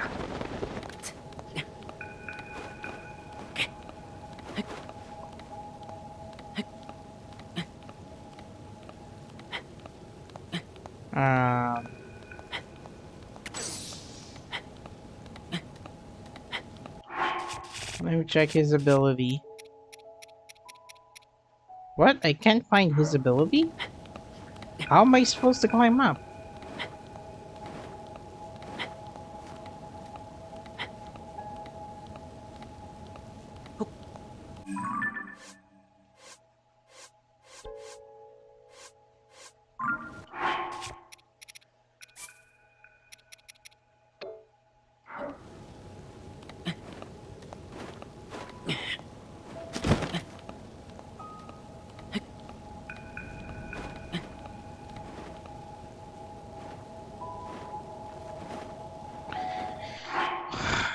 Let me check his ability. What? I can't find his ability? How am I supposed to climb up?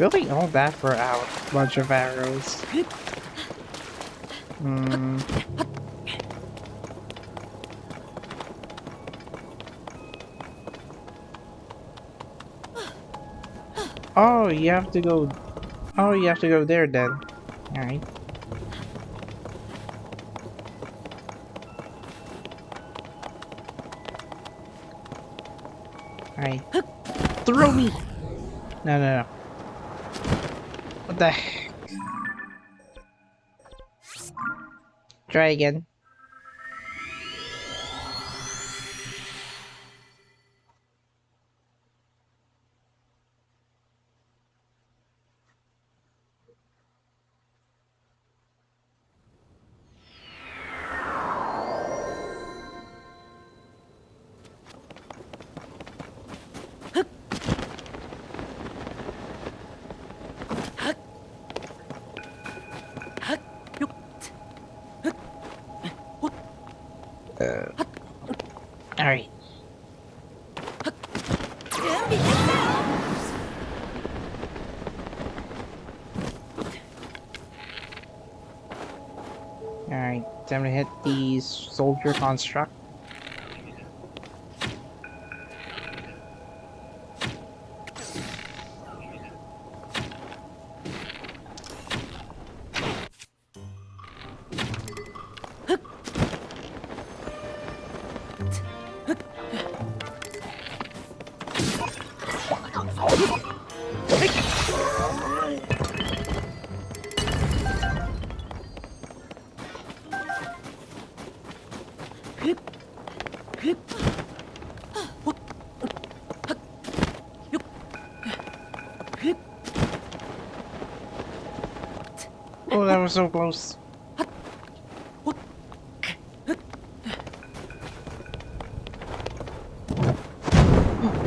Really, all that for a bunch of arrows. Hmm. Oh, you have to go. Oh, you have to go there then. Alright. Alright. Throw me! No, no, no. What the heck? Try again. Alright. Alright, time to hit the soldier construct. Oh, that was so close.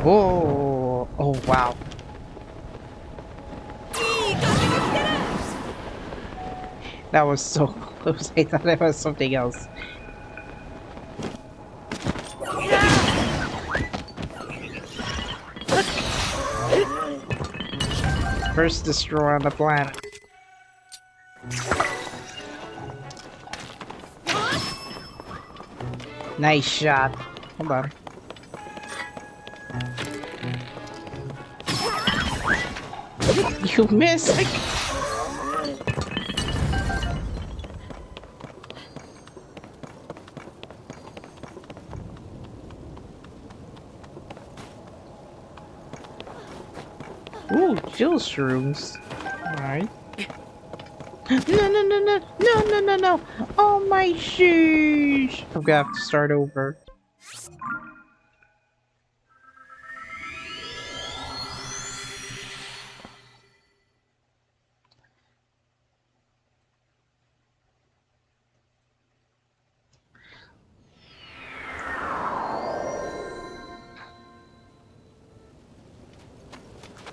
Whoa! Oh, wow. That was so close. I thought it was something else. First destroyer on the planet. Nice shot. Hold on. You missed! Ooh, chill shrooms. Alright. No. Oh my sheesh. I'm gonna have to start over.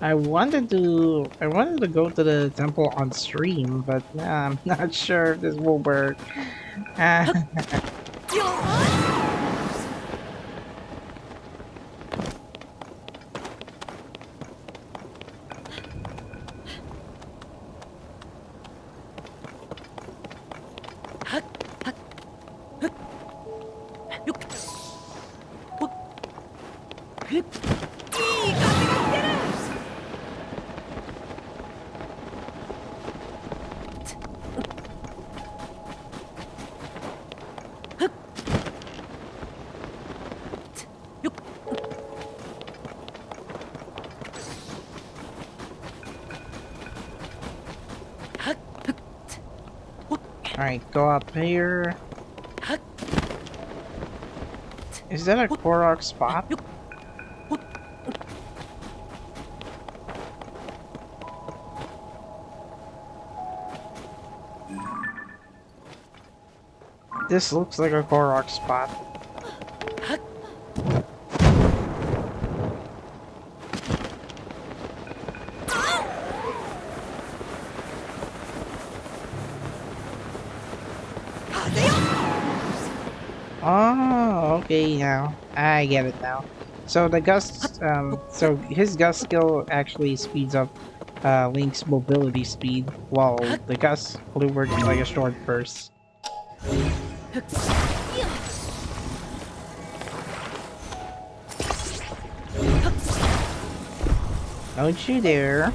I wanted to go to the temple on stream, but I'm not sure if this will work. Alright, go up here. Is that a Korok spot? This looks like a Korok spot. Oh, okay now. I get it now. So the gust, so his gust skill actually speeds up Link's mobility speed, while the gust only works like a short burst. Don't you dare!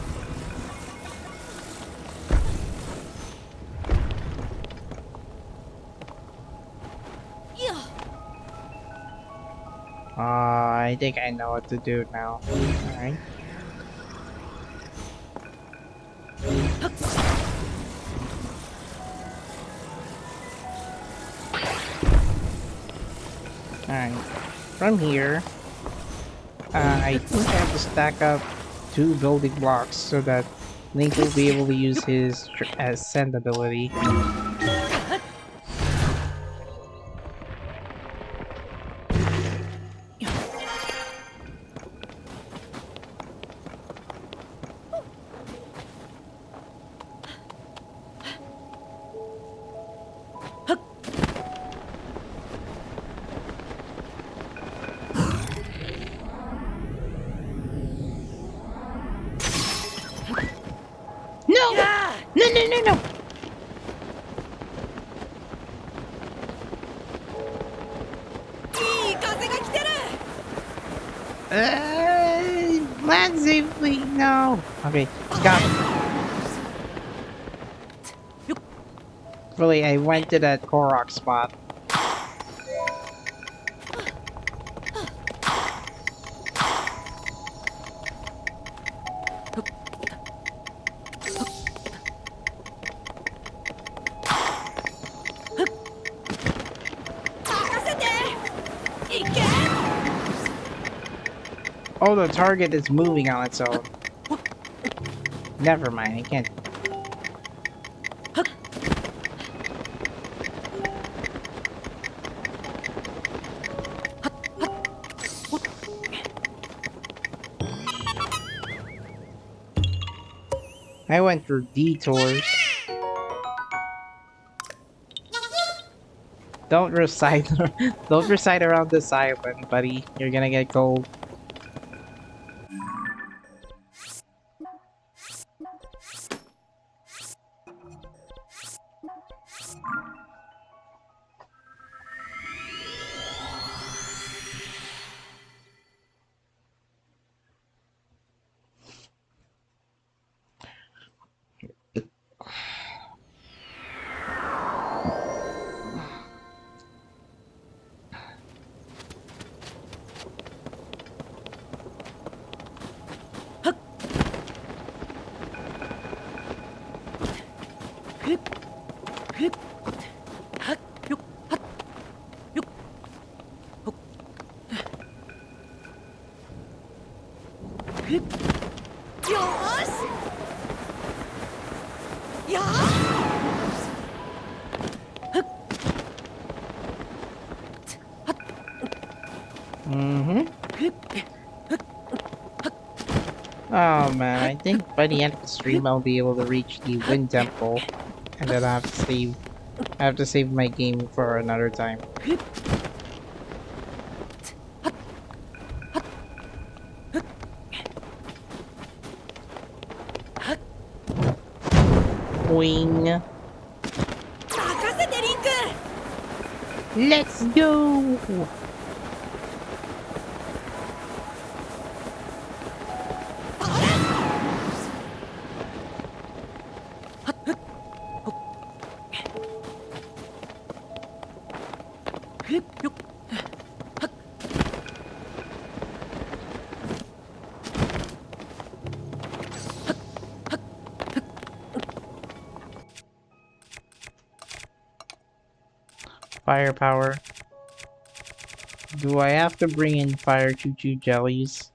I think I know what to do now. Alright. Alright. From here, I think I have to stack up 2 building blocks so that Link will be able to use his ascend ability. No! No, no, no, no! Land safely, no! Okay, got it. Really, I went to that Korok spot. Oh, the target is moving on its own. Never mind, I can't. I went through detours. Don't recite around this island, buddy. You're gonna get gold. Oh man, I think by the end of the stream I'll be able to reach the Wind Temple, and then I have to save my game for another time. Boing. Let's go! Firepower. Do I have to bring in fire choo-choo jellies?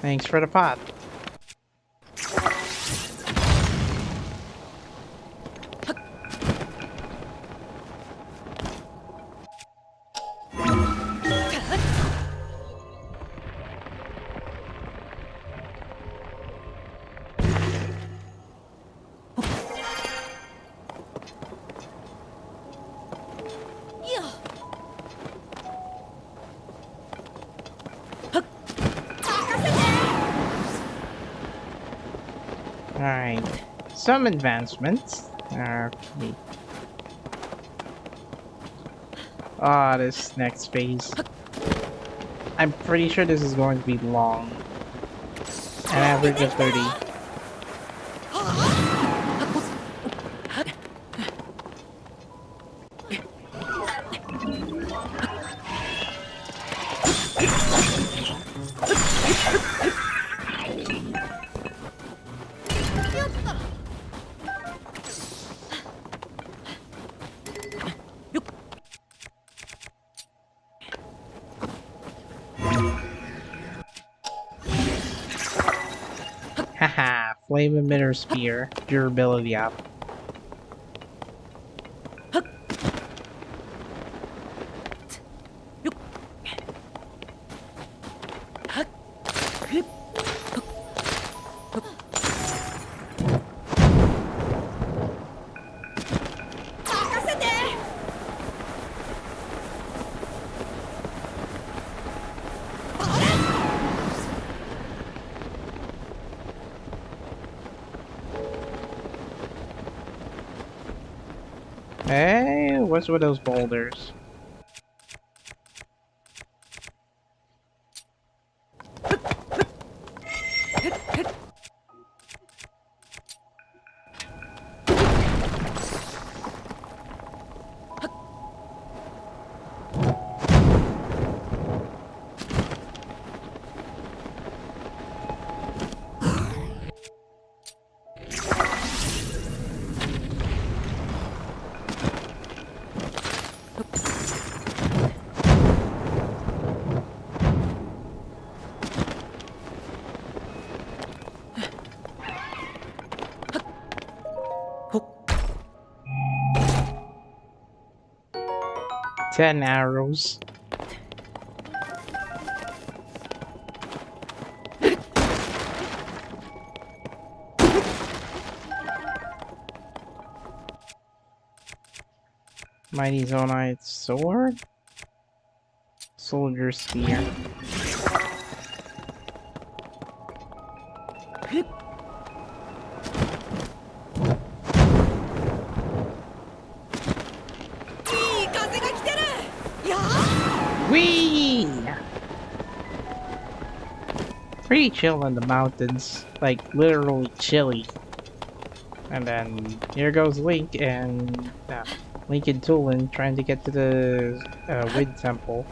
Thanks for the pot. Alright, some advancements. Okay. Ah, this next phase. I'm pretty sure this is going to be long. An average of 30. Haha, flame emitter spear, durability up. Hey, what's with those boulders? Ten arrows. Mighty Zonite sword. Soldier spear. Whee! Pretty chill in the mountains, like literally chilly. And then here goes Link and Link and Tulin trying to get to the Wind Temple.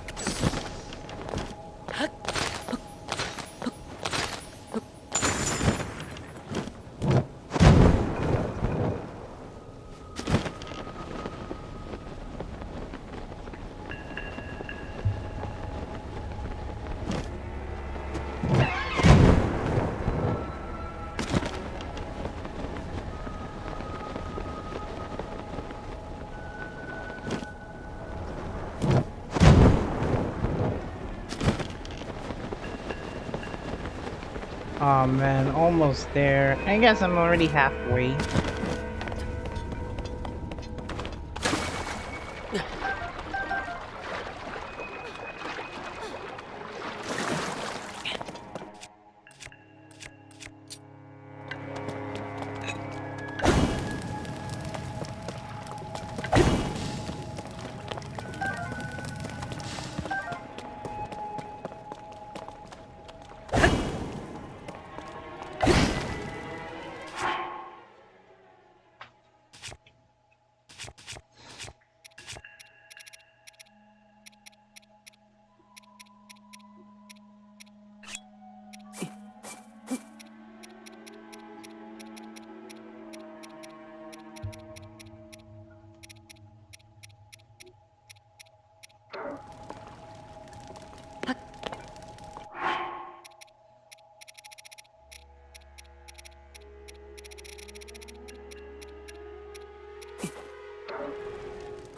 Oh man, almost there. I guess I'm already halfway.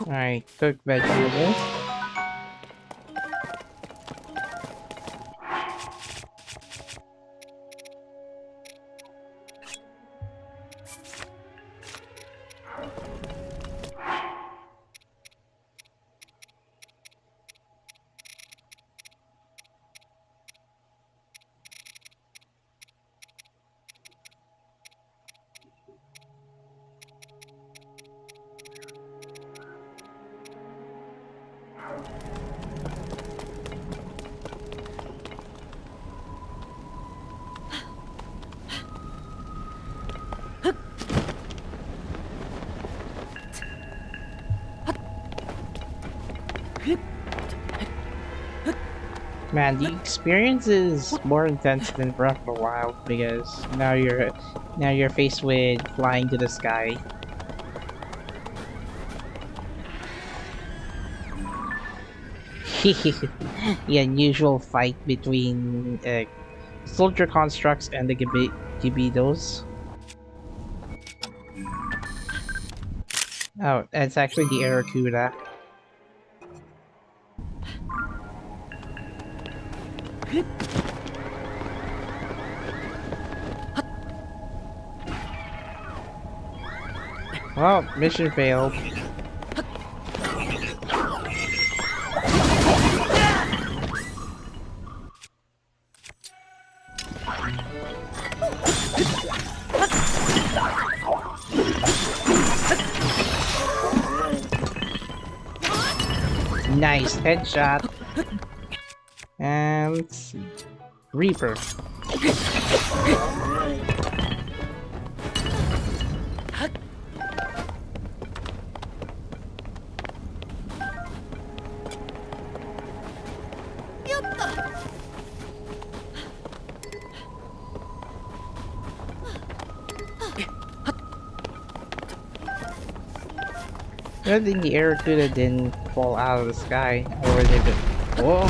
Alright, cook vegetables. Man, the experience is more intense than Breath of the Wild because now you're faced with flying to the sky. The unusual fight between soldier constructs and the Gibidos. Oh, it's actually the Aracuda. Well, mission failed. Nice headshot. And let's see. Reaper. I think the Aracuda didn't fall out of the sky, or was it? Whoa!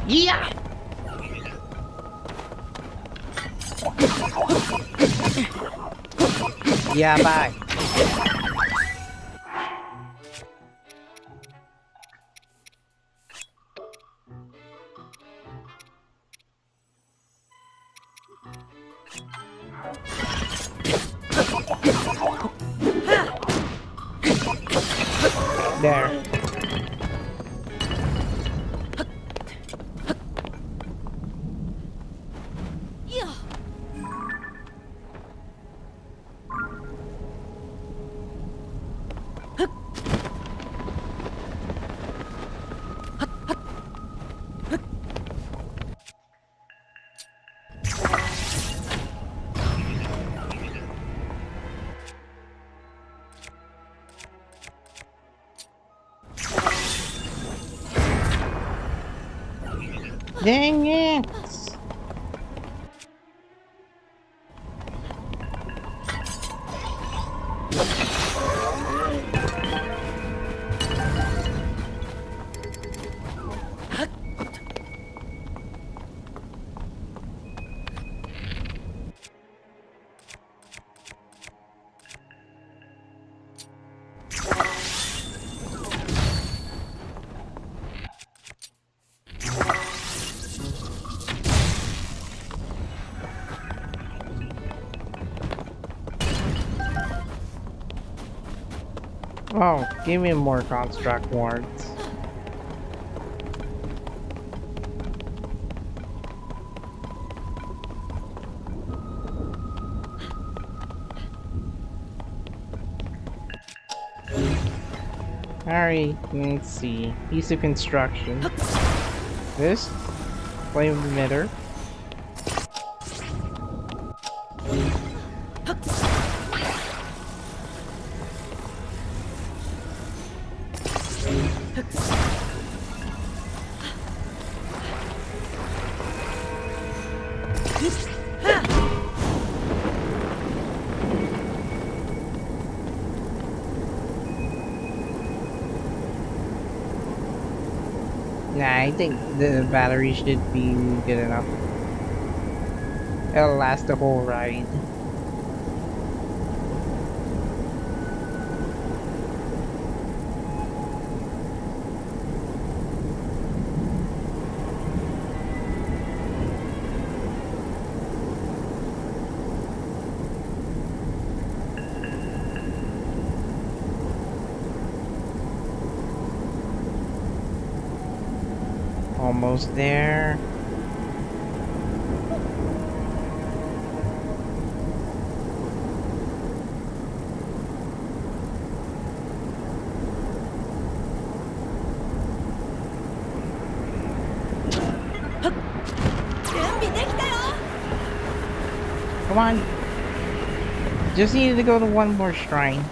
Yeah! Yeah, bye. There. Dang it! Oh, give me more construct wards. Alright, let's see. Piece of construction. This flame emitter. Nah, I think the battery should be good enough. It'll last the whole ride. Almost there. Come on. Just needed to go to one more shrine.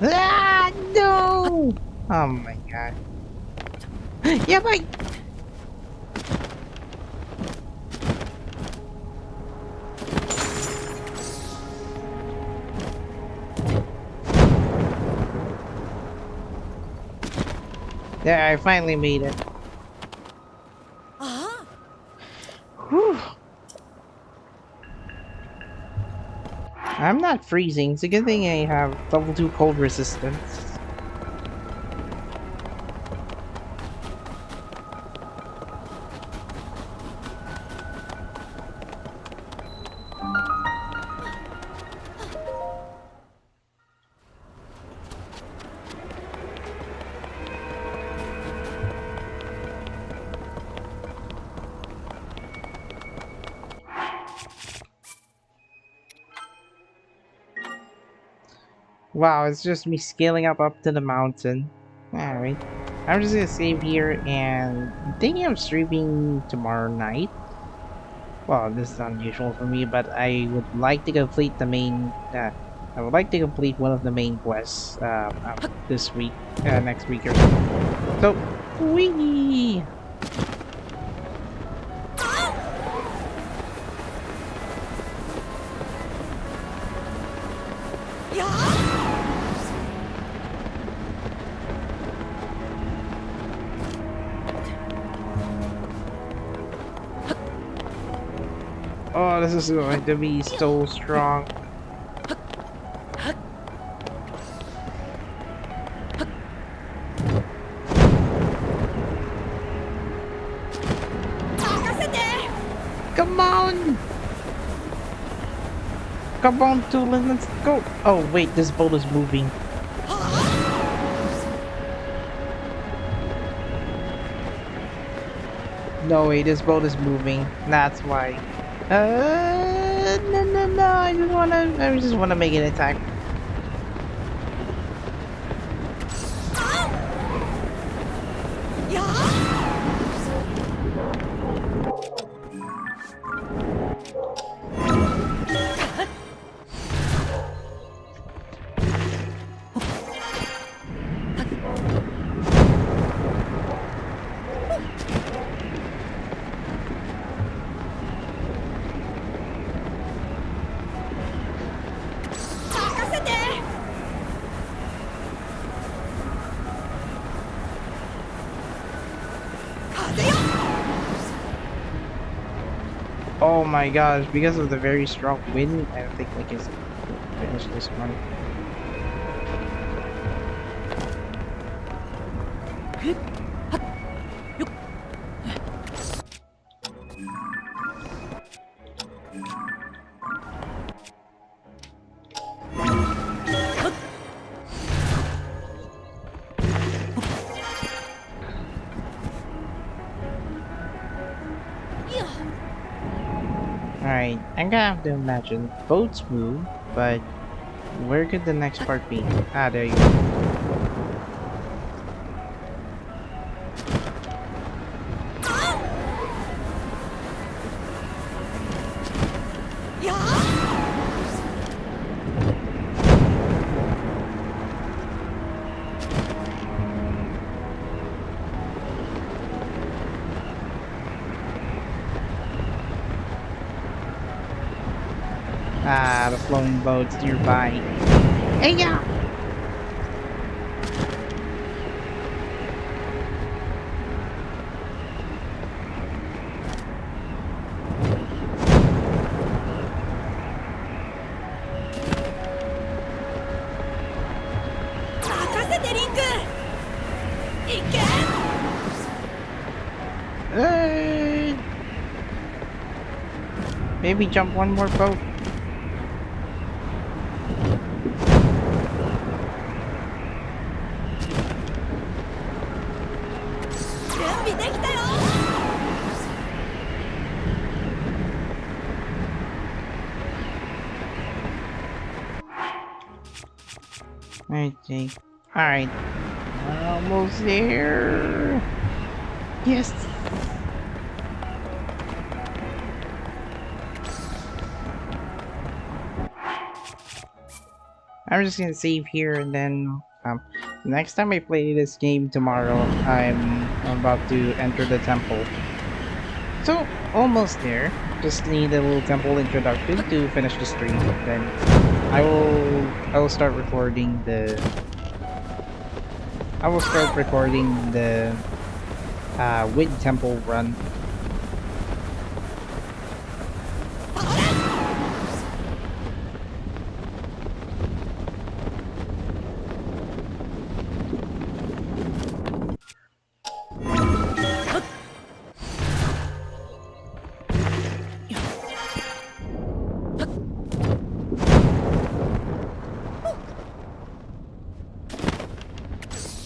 Ah, no! Oh my god. Yeah, but there, I finally made it. Whew. I'm not freezing. It's a good thing I have level 2 cold resistance. Wow, it's just me scaling up to the mountain. Alright. I'm just gonna save here, and I'm thinking of streaming tomorrow night. Well, this is unusual for me, but I would like to complete the main... I would like to complete one of the main quests this week, next week or so. So, wee! Oh, this is going to be so strong. Come on! Come on, Tulin, let's go! Oh, wait, this boat is moving. No way, this boat is moving. That's why. No, I just wanna make an attack. Oh my gosh, because of the very strong wind, I don't think I can finish this one. Alright, I'm gonna have to imagine boats move, but where could the next part be? Ah, there you go. Ah, the floating boats nearby. Hey, yeah! Maybe jump one more boat. Okay. Alright. Almost there. Yes. I'm just gonna save here and then next time I play this game tomorrow, I'm about to enter the temple. So almost there. Just need a little temple introduction to finish the stream. Then I will start recording the wind temple run.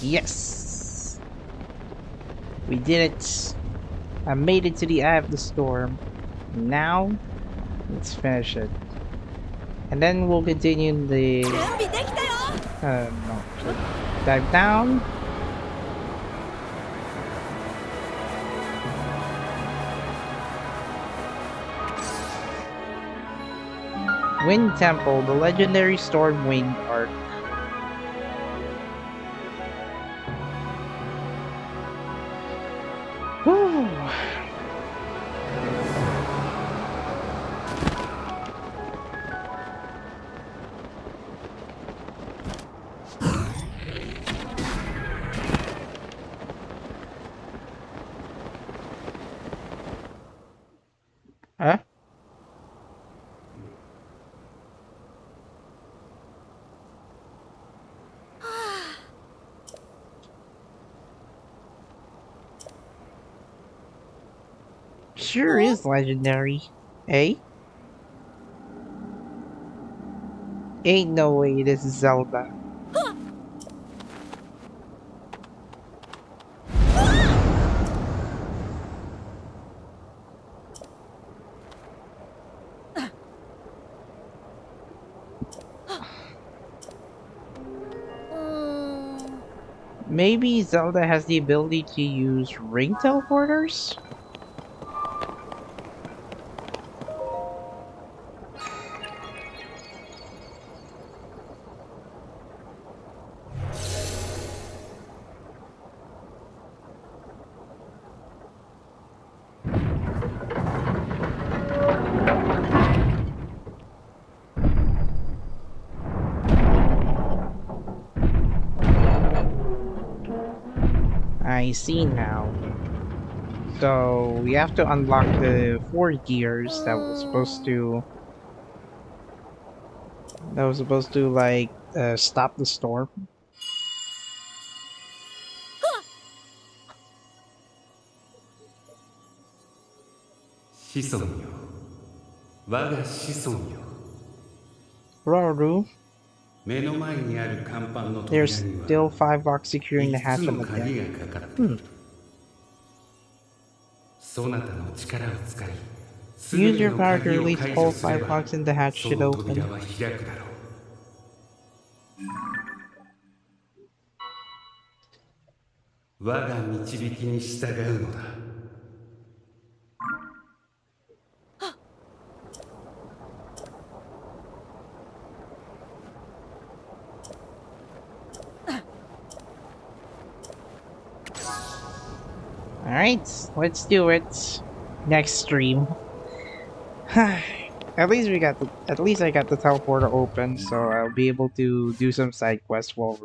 Yes! We did it! I made it to the eye of the storm. Now, let's finish it. And then we'll continue the... no. So dive down. Wind Temple, the legendary Storm Wind Arc. Whew. Huh? Sure is legendary, eh? Ain't no way this is Zelda. Maybe Zelda has the ability to use ring teleporters? I see now. So we have to unlock the 4 gears that was supposed to like stop the storm. Raru. There's still 5 blocks securing the hatch on the deck. Use your power to release all 5 blocks and the hatch should open. Alright, let's do it. Next stream. At least I got the teleporter open, so I'll be able to do some side quests while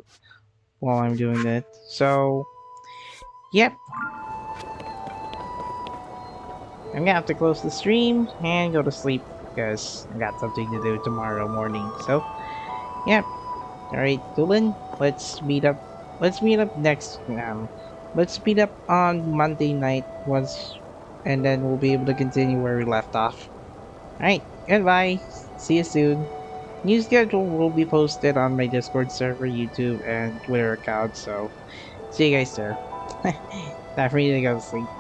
I'm doing it. So, yep. I'm gonna have to close the stream and go to sleep because I got something to do tomorrow morning. So, yep. Alright, Dylan, let's meet up next let's meet up on Monday night and then we'll be able to continue where we left off. Alright, goodbye. See you soon. New schedule will be posted on my Discord server, YouTube, and Twitter account, so see you guys there. Time for me to go to sleep.